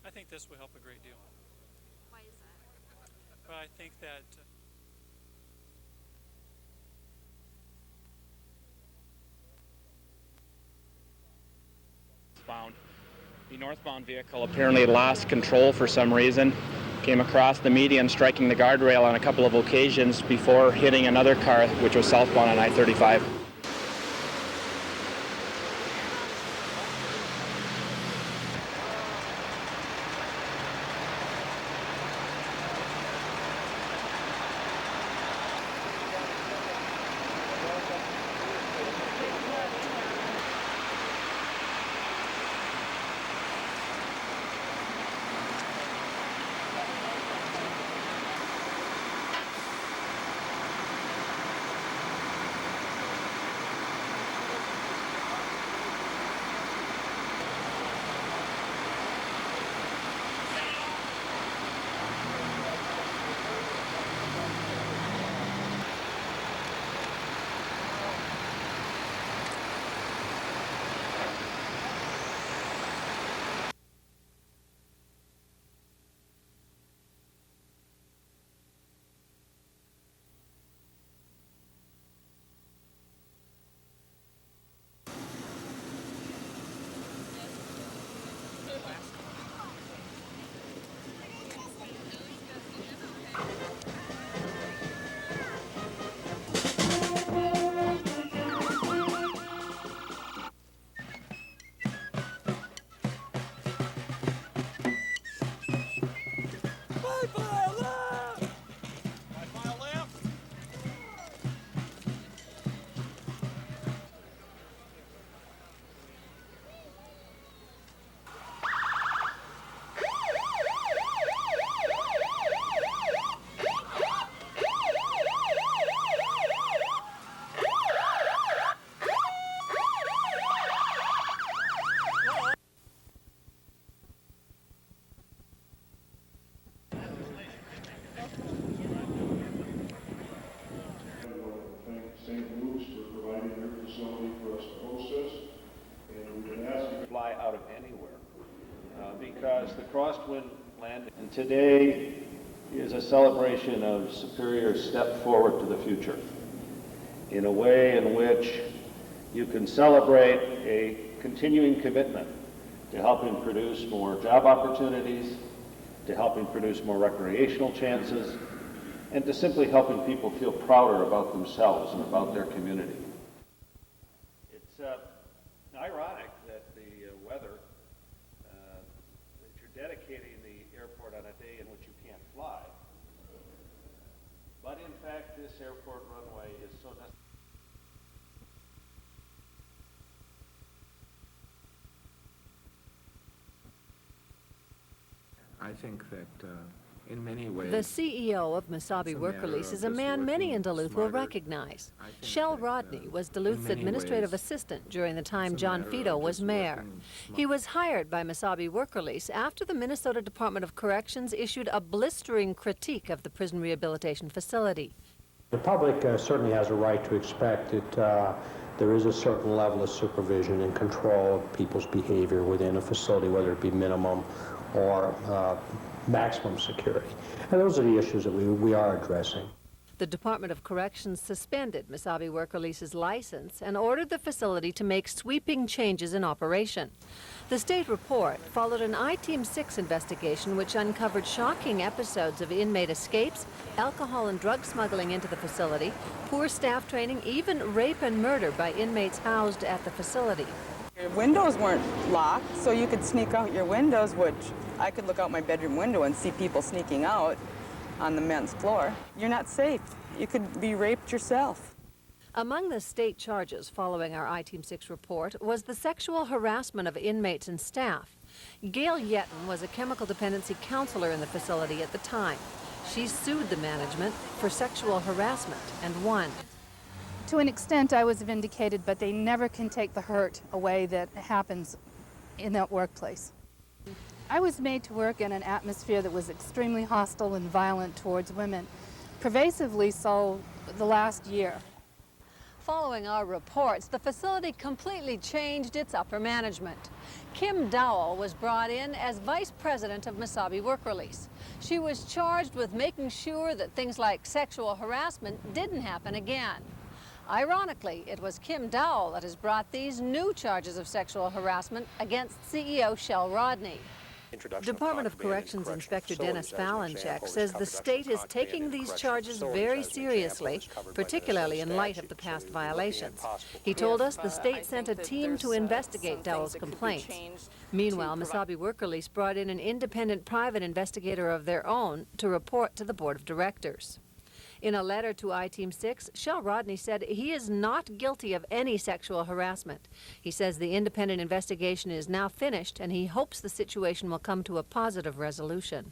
I think this will help a great deal. Why is that? Well, I think that the northbound vehicle apparently lost control for some reason, came across the median, striking the guardrail on a couple of occasions before hitting another car which was southbound on I-35. Fly out of anywhere because the crosswind landing and today is a celebration of Superior's step forward to the future in a way in which you can celebrate a continuing commitment to helping produce more job opportunities, to helping produce more recreational chances, and to simply helping people feel prouder about themselves and about their community. It's I think that in many ways... The CEO of Mesabi Work Release is a man many in Duluth will recognize. Shel Rodney was Duluth's administrative assistant during the time John Fido was mayor. He was hired by Mesabi Work Release after the Minnesota Department of Corrections issued a blistering critique of the prison rehabilitation facility. The public certainly has a right to expect that there is a certain level of supervision and control of people's behavior within a facility, whether it be minimum or maximum security. And those are the issues that we are addressing. The Department of Corrections suspended Mesabi Work Release's license and ordered the facility to make sweeping changes in operation. The state report followed an I-Team 6 investigation which uncovered shocking episodes of inmate escapes, alcohol and drug smuggling into the facility, poor staff training, even rape and murder by inmates housed at the facility. Your windows weren't locked, so you could sneak out your windows, which I could look out my bedroom window and see people sneaking out on the men's floor. You're not safe. You could be raped yourself. Among the state charges following our I-Team 6 report was the sexual harassment of inmates and staff. Gail Yetton was a chemical dependency counselor in the facility at the time. She sued the management for sexual harassment and won. To an extent, I was vindicated, but they never can take the hurt away that happens in that workplace. I was made to work in an atmosphere that was extremely hostile and violent towards women, pervasively so the last year. Following our reports, the facility completely changed its upper management. Kim Dowell was brought in as vice president of Mesabi Work Release. She was charged with making sure that things like sexual harassment didn't happen again. Ironically, it was Kim Dowell that has brought these new charges of sexual harassment against CEO Shel Rodney. Department of Corrections Inspector Dennis Falenchek says the state is taking these charges very seriously, particularly in light of the past violations. He told us the state sent a team to investigate Dowell's complaints. Meanwhile, Mesabi Work Release brought in an independent private investigator of their own to report to the board of directors. In a letter to I-Team 6, Shel Rodney said he is not guilty of any sexual harassment. He says the independent investigation is now finished and he hopes the situation will come to a positive resolution.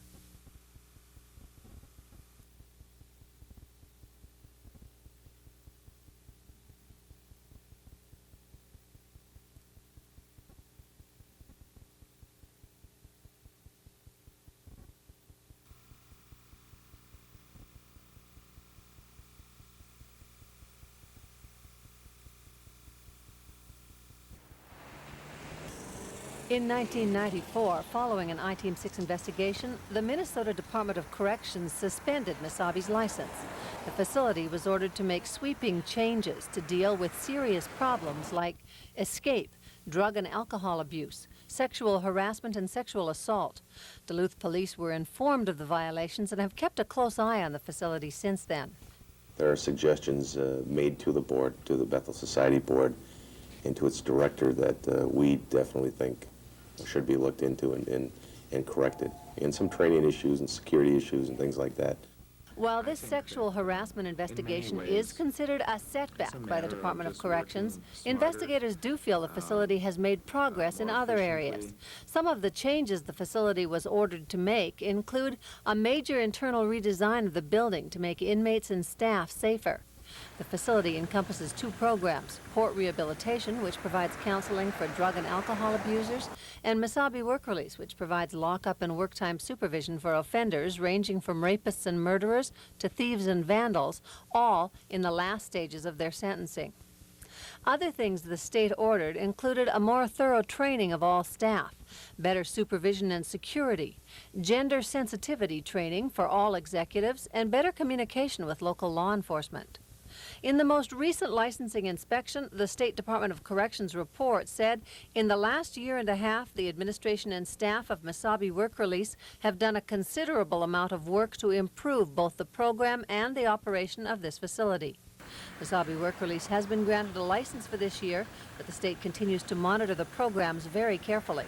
In 1994, following an I-Team 6 investigation, the Minnesota Department of Corrections suspended Mesabi's license. The facility was ordered to make sweeping changes to deal with serious problems like escape, drug and alcohol abuse, sexual harassment and sexual assault. Duluth police were informed of the violations and have kept a close eye on the facility since then. There are suggestions made to the board, to the Bethel Society board, and to its director that we definitely think should be looked into and corrected, and some training issues and security issues and things like that. While this sexual harassment investigation is considered a setback by the Department of Corrections, investigators do feel the facility has made progress in other areas. Some of the changes the facility was ordered to make include a major internal redesign of the building to make inmates and staff safer. The facility encompasses two programs, Port Rehabilitation, which provides counseling for drug and alcohol abusers, and Mesabi Work Release, which provides lockup and work time supervision for offenders ranging from rapists and murderers to thieves and vandals, all in the last stages of their sentencing. Other things the state ordered included a more thorough training of all staff, better supervision and security, gender sensitivity training for all executives, and better communication with local law enforcement. In the most recent licensing inspection, the State Department of Corrections report said in the last year and a half, the administration and staff of Mesabi Work Release have done a considerable amount of work to improve both the program and the operation of this facility. Mesabi Work Release has been granted a license for this year, but the state continues to monitor the programs very carefully.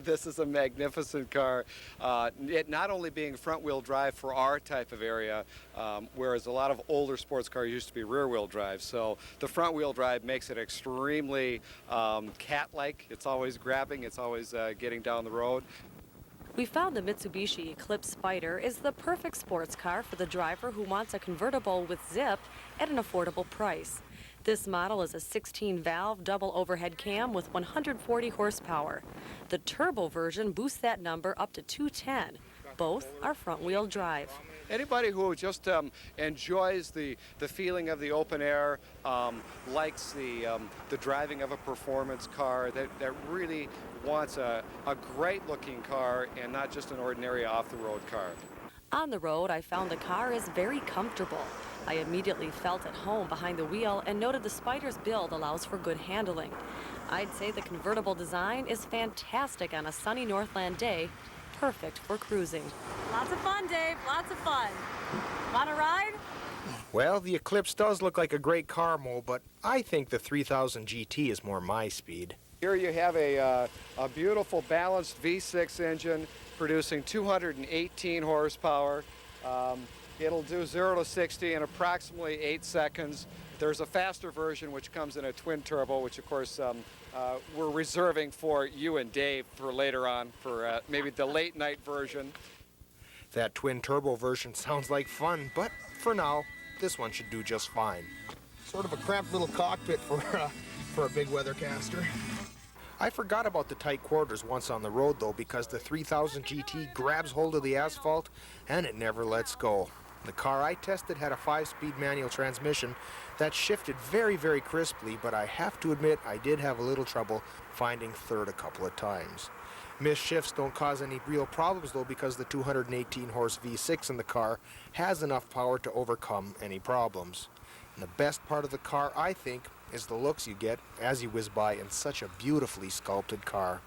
This is a magnificent car. It not only being front-wheel drive for our type of area, whereas a lot of older sports cars used to be rear-wheel drive. So the front-wheel drive makes it extremely cat-like. It's always grabbing. It's always getting down the road. We found the Mitsubishi Eclipse Spider is the perfect sports car for the driver who wants a convertible with zip at an affordable price. This model is a 16-valve double overhead cam with 140 horsepower. The turbo version boosts that number up to 210. Both are front-wheel drive. Anybody who just enjoys the feeling of the open air, likes the driving of a performance car, that really wants a great-looking car and not just an ordinary off-the-road car. On the road, I found the car is very comfortable. I immediately felt at home behind the wheel and noted the Spider's build allows for good handling. I'd say the convertible design is fantastic on a sunny Northland day, perfect for cruising. Lots of fun, Dave, lots of fun. Want to ride? Well, the Eclipse does look like a great car, Mo, but I think the 3000 GT is more my speed. Here you have a beautiful balanced V6 engine producing 218 horsepower. It'll do 0 to 60 in approximately 8 seconds. There's a faster version which comes in a twin turbo, which of course we're reserving for you and Dave for later on, for maybe the late night version. That twin turbo version sounds like fun, but for now, this one should do just fine. Sort of a cramped little cockpit for a big weathercaster. I forgot about the tight quarters once on the road though, because the 3000 GT grabs hold of the asphalt and it never lets go. The car I tested had a 5-speed manual transmission that shifted very, very crisply, but I have to admit I did have a little trouble finding third a couple of times. Missed shifts don't cause any real problems though, because the 218 horse V6 in the car has enough power to overcome any problems. And the best part of the car, I think, is the looks you get as you whiz by in such a beautifully sculpted car.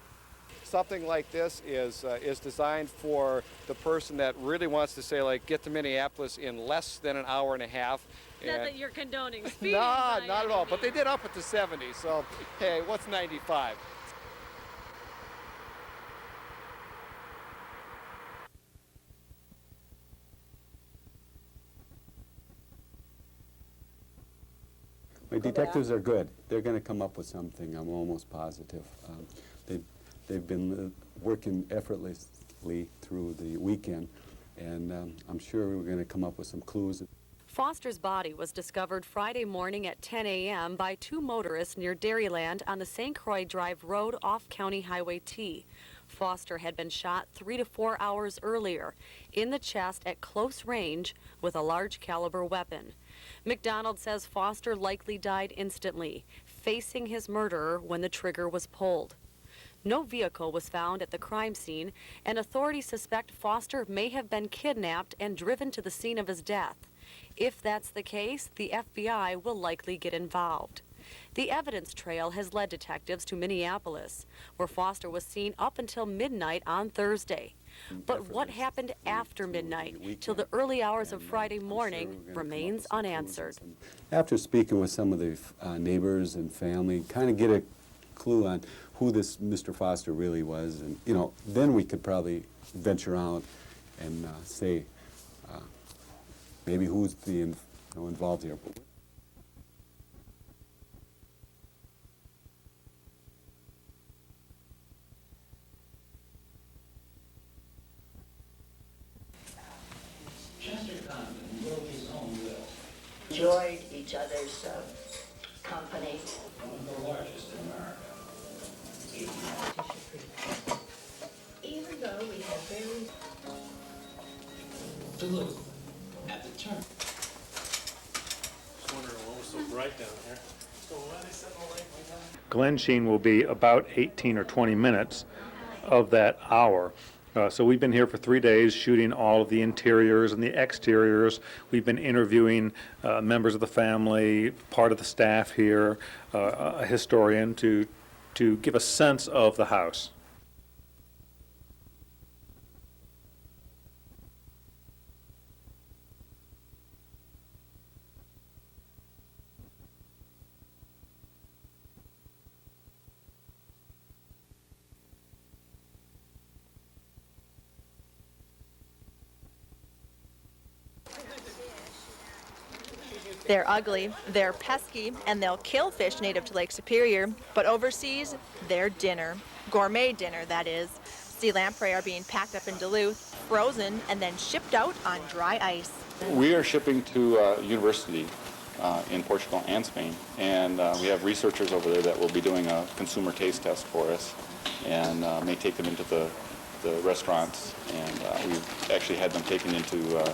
Something like this is designed for the person that really wants to say, like, get to Minneapolis in less than an hour and a half. Not that you're condoning speeding. No, not at all. But they did up it to 70, so hey, what's 95? My detectives are good. They're going to come up with something, I'm almost positive. They've been working effortlessly through the weekend, and I'm sure we're going to come up with some clues. Foster's body was discovered Friday morning at 10 a.m. by 2 motorists near Dairyland on the St. Croix Drive Road off County Highway T. Foster had been shot 3 to 4 hours earlier in the chest at close range with a large caliber weapon. McDonald says Foster likely died instantly, facing his murderer when the trigger was pulled. No vehicle was found at the crime scene, and authorities suspect Foster may have been kidnapped and driven to the scene of his death. If that's the case, the FBI will likely get involved. The evidence trail has led detectives to Minneapolis, where Foster was seen up until midnight on Thursday. But what happened after midnight till the early hours of Friday morning remains unanswered. After speaking with some of the neighbors and family, kind of get a clue on who this Mr. Foster really was, and then we could probably venture out and say maybe who's involved here. Enjoyed each other's company. One of the largest in America. Even though we have very... Duluth, at the turn. Just wondering what was so bright down here. Glen Sheen will be about 18 or 20 minutes of that hour. So we've been here for 3 days shooting all of the interiors and the exteriors. We've been interviewing members of the family, part of the staff here, a historian to give a sense of the house. They're ugly, they're pesky, and they'll kill fish native to Lake Superior, but overseas, they're dinner. Gourmet dinner, that is. Sea lamprey are being packed up in Duluth, frozen, and then shipped out on dry ice. We are shipping to a university in Portugal and Spain, and we have researchers over there that will be doing a consumer taste test for us, and may take them into the restaurants, and we've actually had them taken into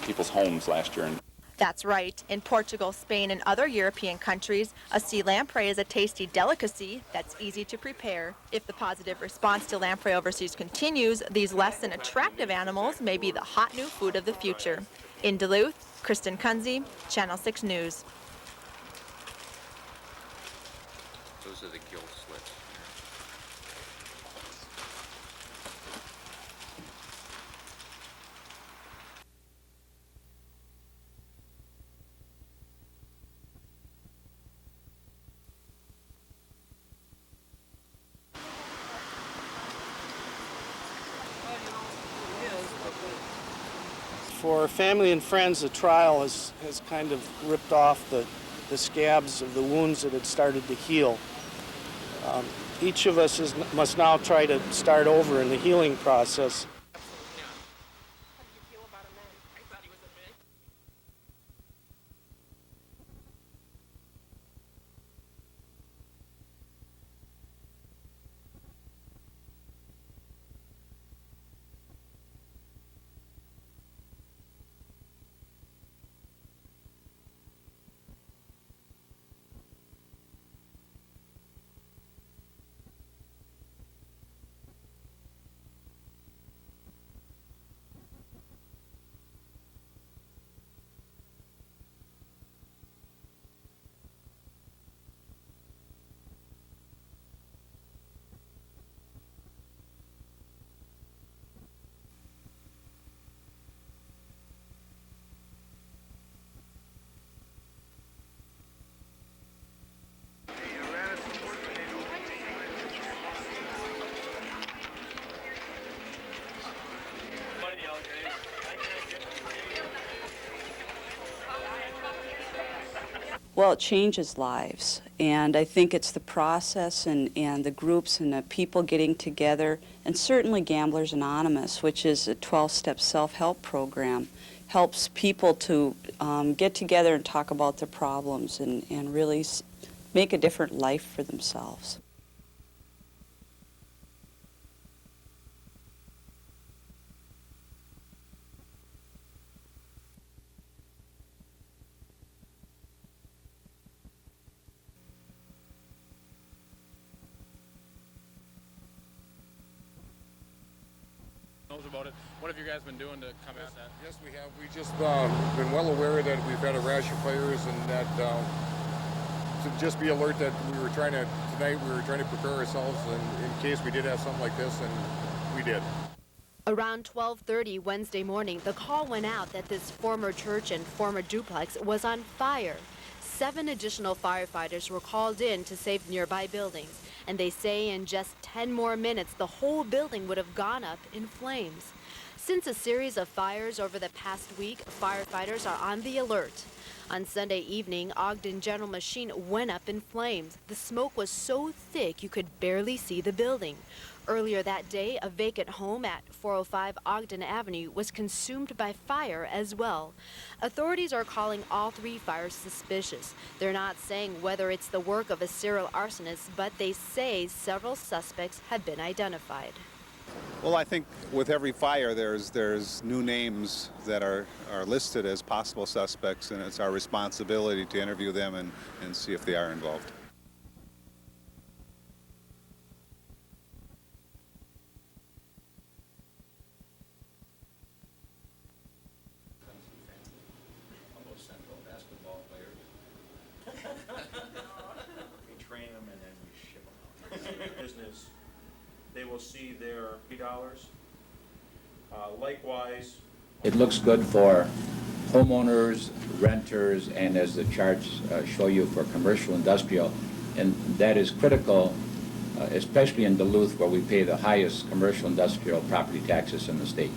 people's homes last year. That's right. In Portugal, Spain, and other European countries, a sea lamprey is a tasty delicacy that's easy to prepare. If the positive response to lamprey overseas continues, these less than attractive animals may be the hot new food of the future. In Duluth, Kristen Kunze, Channel 6 News. Those are the gill slits. For family and friends, the trial has kind of ripped off the scabs of the wounds that had started to heal. Each of us must now try to start over in the healing process. Well, it changes lives, and I think it's the process and the groups and the people getting together, and certainly Gamblers Anonymous, which is a 12-step self-help program, helps people to get together and talk about their problems and really make a different life for themselves. About it. What have you guys been doing to combat that? Yes, we have. We just been well aware that we've had a rash of fires, and that to just be alert that tonight we were trying to prepare ourselves in case we did have something like this, and we did. Around 12:30 Wednesday morning, the call went out that this former church and former duplex was on fire. 7 additional firefighters were called in to save nearby buildings, and they say in just 10 more minutes the whole building would have gone up in flames. Since a series of fires over the past week, firefighters are on the alert. On Sunday evening, Ogden General Machine went up in flames. The smoke was so thick you could barely see the building. Earlier that day, a vacant home at 405 Ogden Avenue was consumed by fire as well. Authorities are calling all 3 fires suspicious. They're not saying whether it's the work of a serial arsonist, but they say several suspects have been identified. Well, I think with every fire there's new names that are listed as possible suspects, and it's our responsibility to interview them and see if they are involved. We train them and then we ship them out. Business, they will see their $3. Likewise, it looks good for homeowners, renters, and as the charts show you, for commercial, industrial, and that is critical, especially in Duluth, where we pay the highest commercial industrial property taxes in the state.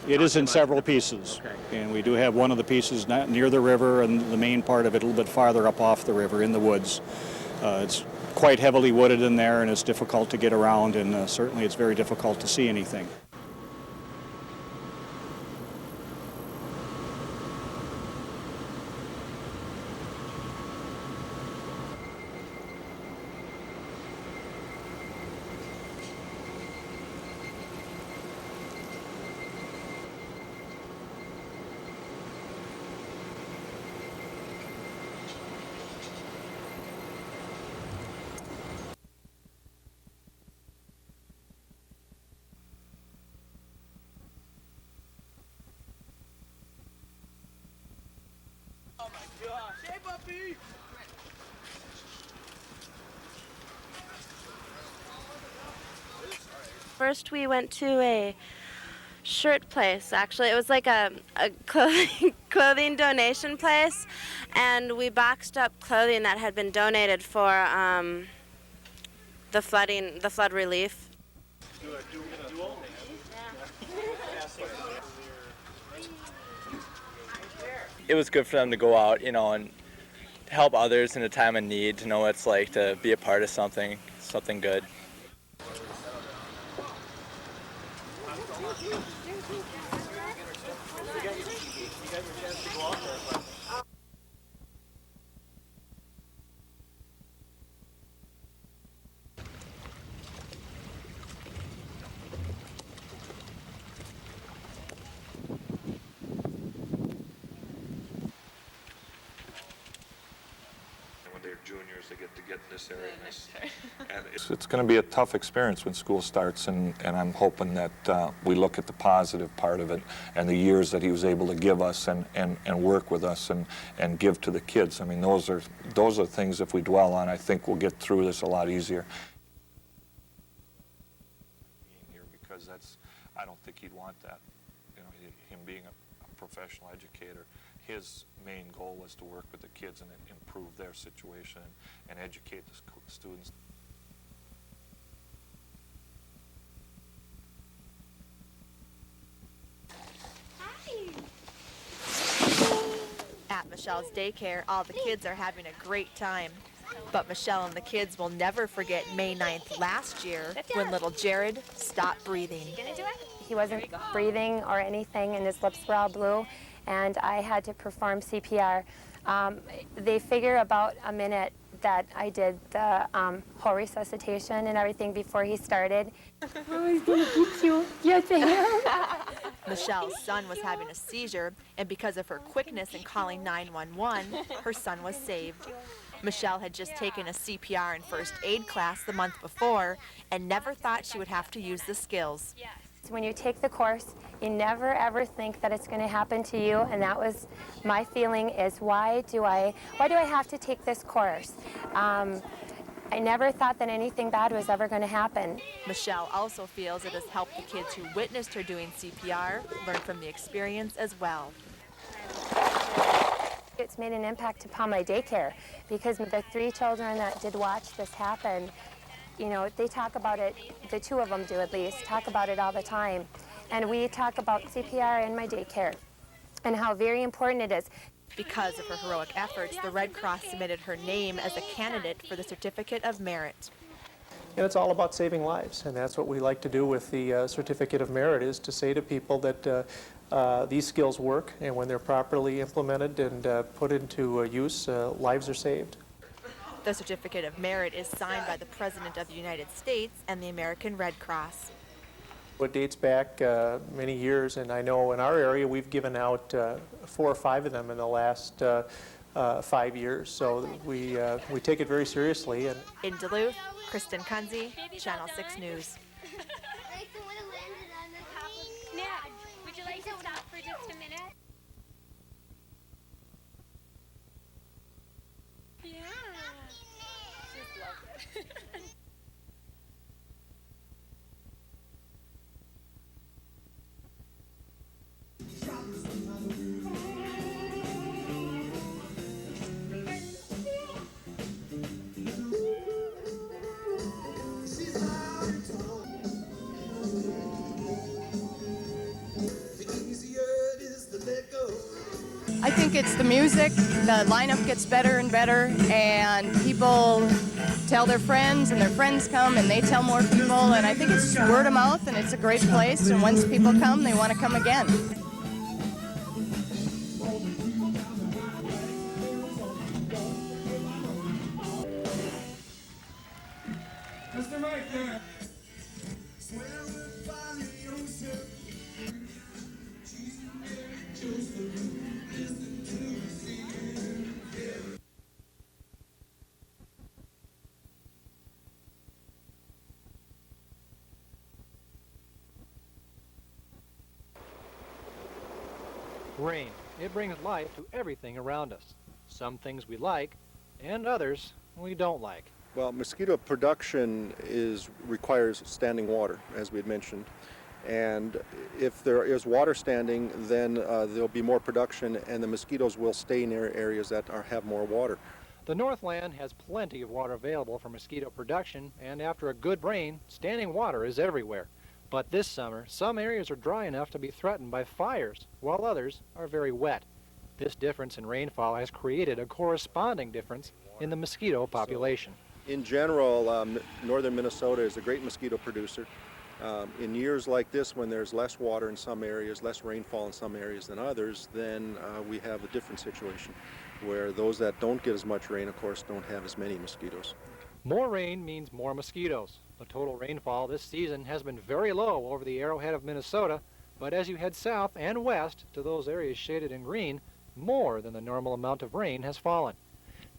It is in several pieces, and we do have one of the pieces near the river and the main part of it a little bit farther up off the river in the woods. It's quite heavily wooded in there, and it's difficult to get around, and certainly it's very difficult to see anything. First we went to a shirt place, actually. It was like a clothing donation place, and we boxed up clothing that had been donated for the flood relief. It was good for them to go out, you know, and help others in a time of need, to know what it's like to be a part of something good. When they're juniors, they get to get in this area. And it's going to be a tough experience when school starts, and I'm hoping that we look at the positive part of it and the years that he was able to give us and work with us and give to the kids. I mean, those are things, if we dwell on, I think we'll get through this a lot easier. Because I don't think he'd want that. You know, him being a professional educator, his main goal was to work with the kids and improve their situation and educate the students. At Michelle's daycare, all the kids are having a great time. But Michelle and the kids will never forget May 9th last year when little Jared stopped breathing. He wasn't breathing or anything, and his lips were all blue, and I had to perform CPR. They figure about a minute that I did the whole resuscitation and everything before he started. Oh, he's gonna beat you. Yes, I am. Michelle's son was having a seizure, and because of her quickness in calling 911, her son was saved. Michelle had just taken a CPR and first aid class the month before and never thought she would have to use the skills. When you take the course, you never ever think that it's going to happen to you, and that was my feeling, is why do I have to take this course? I never thought that anything bad was ever going to happen. Michelle also feels it has helped the kids who witnessed her doing CPR learn from the experience as well. It's made an impact upon my daycare, because the 3 children that did watch this happen, you know, they talk about it, the 2 of them do at least, talk about it all the time. And we talk about CPR in my daycare and how very important it is. Because of her heroic efforts, the Red Cross submitted her name as a candidate for the Certificate of Merit. And it's all about saving lives, and that's what we like to do with the Certificate of Merit, is to say to people that these skills work, and when they're properly implemented and put into use, lives are saved. The Certificate of Merit is signed by the President of the United States and the American Red Cross. It dates back many years, and I know in our area we've given out 4 or 5 of them in the last 5 years, so we take it very seriously. And in Duluth, Kristen Kunze, Channel 6 News. Would you like to stop for just a minute? Yeah. Just love it. it's the music. The lineup gets better and better, and people tell their friends, and their friends come, and they tell more people, and I think it's just word of mouth, and it's a great place, and once people come, they want to come again. Mr. Mike there. Rain. It brings life to everything around us. Some things we like, and others we don't like. Well, mosquito production requires standing water, as we had mentioned. And if there is water standing, then there'll be more production, and the mosquitoes will stay near areas that have more water. The Northland has plenty of water available for mosquito production, and after a good rain, standing water is everywhere. But this summer, some areas are dry enough to be threatened by fires, while others are very wet. This difference in rainfall has created a corresponding difference in the mosquito population. In general, northern Minnesota is a great mosquito producer. In years like this, when there's less water in some areas, less rainfall in some areas than others, then we have a different situation, where those that don't get as much rain, of course, don't have as many mosquitoes. More rain means more mosquitoes. The total rainfall this season has been very low over the arrowhead of Minnesota, but as you head south and west to those areas shaded in green, more than the normal amount of rain has fallen.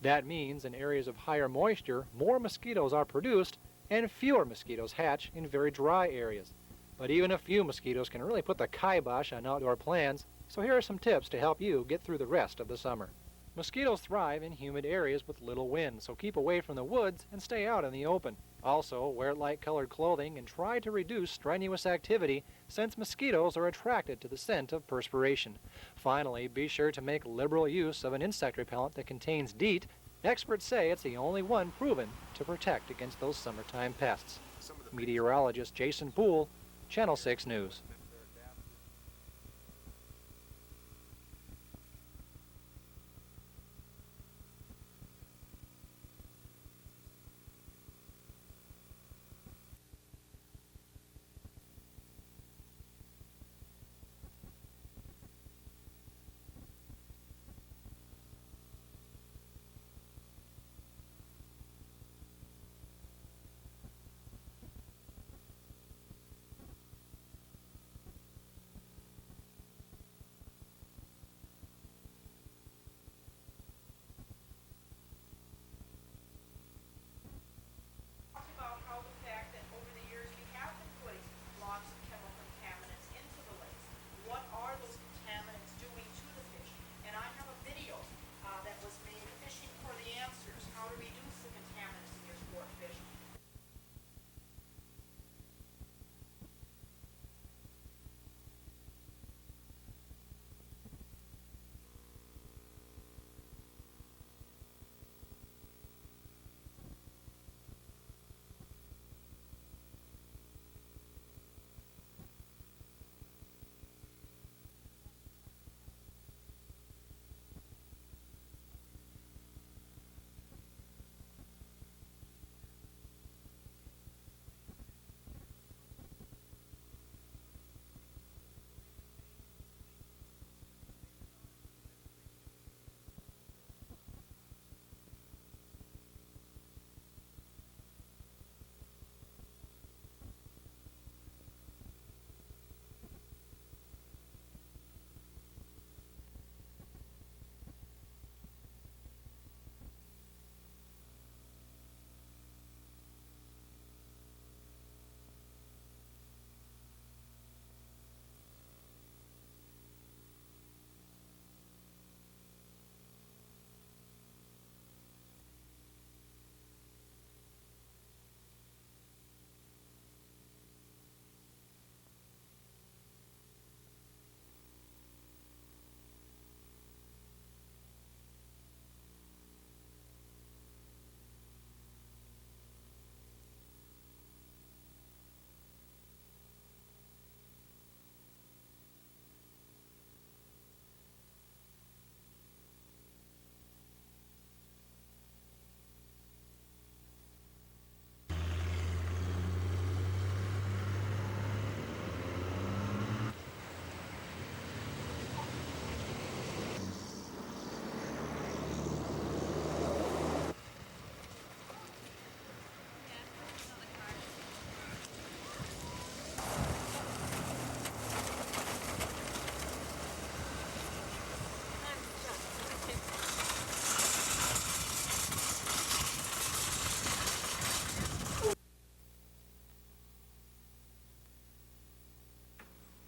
That means in areas of higher moisture, more mosquitoes are produced and fewer mosquitoes hatch in very dry areas. But even a few mosquitoes can really put the kibosh on outdoor plans, so here are some tips to help you get through the rest of the summer. Mosquitoes thrive in humid areas with little wind, so keep away from the woods and stay out in the open. Also, wear light-colored clothing and try to reduce strenuous activity, since mosquitoes are attracted to the scent of perspiration. Finally, be sure to make liberal use of an insect repellent that contains DEET. Experts say it's the only one proven to protect against those summertime pests. Meteorologist Jason Poole, Channel 6 News.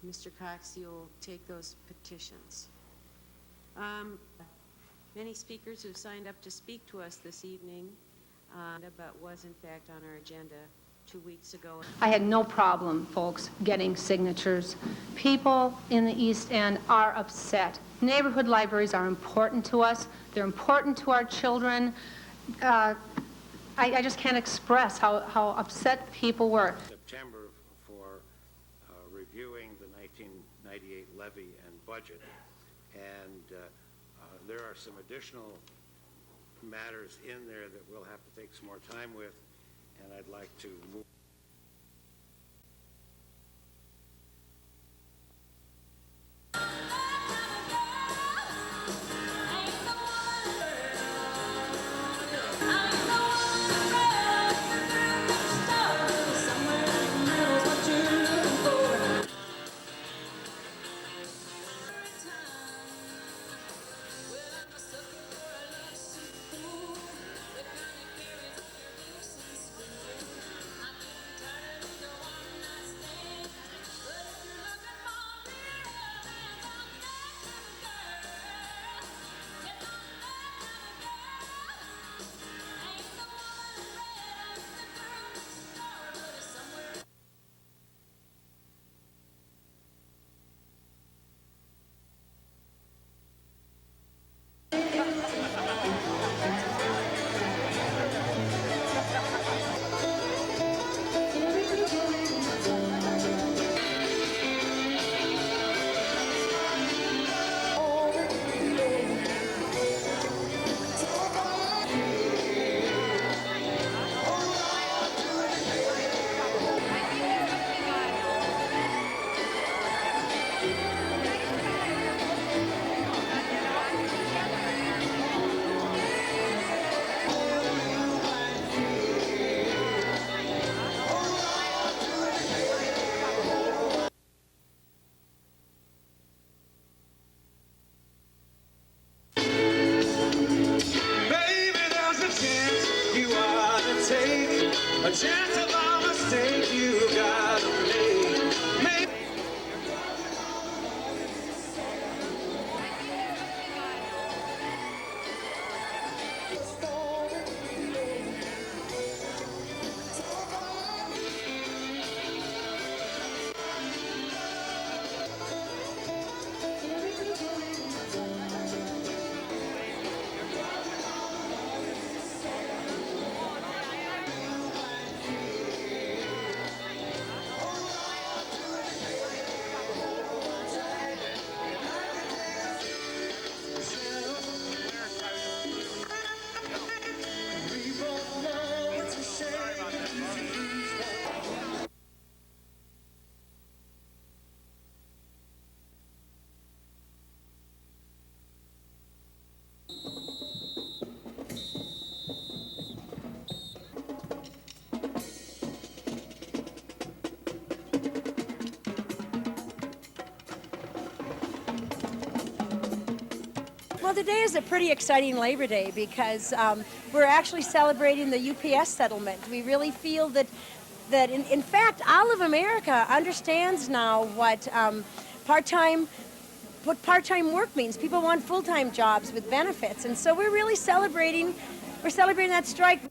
Mr. Cox, you'll take those petitions. Many speakers who signed up to speak to us this evening, but was in fact on our agenda 2 weeks ago. I had no problem, folks, getting signatures. People in the East End are upset. Neighborhood libraries are important to us. They're important to our children. I just can't express how upset people were. September for reviewing the 1998 levy and budget. And there are some additional matters in there that we'll have to take some more time with, and I'd like to move. A chance of a mistake you gotta make. Well, today is a pretty exciting Labor Day because we're actually celebrating the UPS settlement. We really feel that in fact, all of America understands now what part-time work means. People want full-time jobs with benefits, and so we're really celebrating that strike.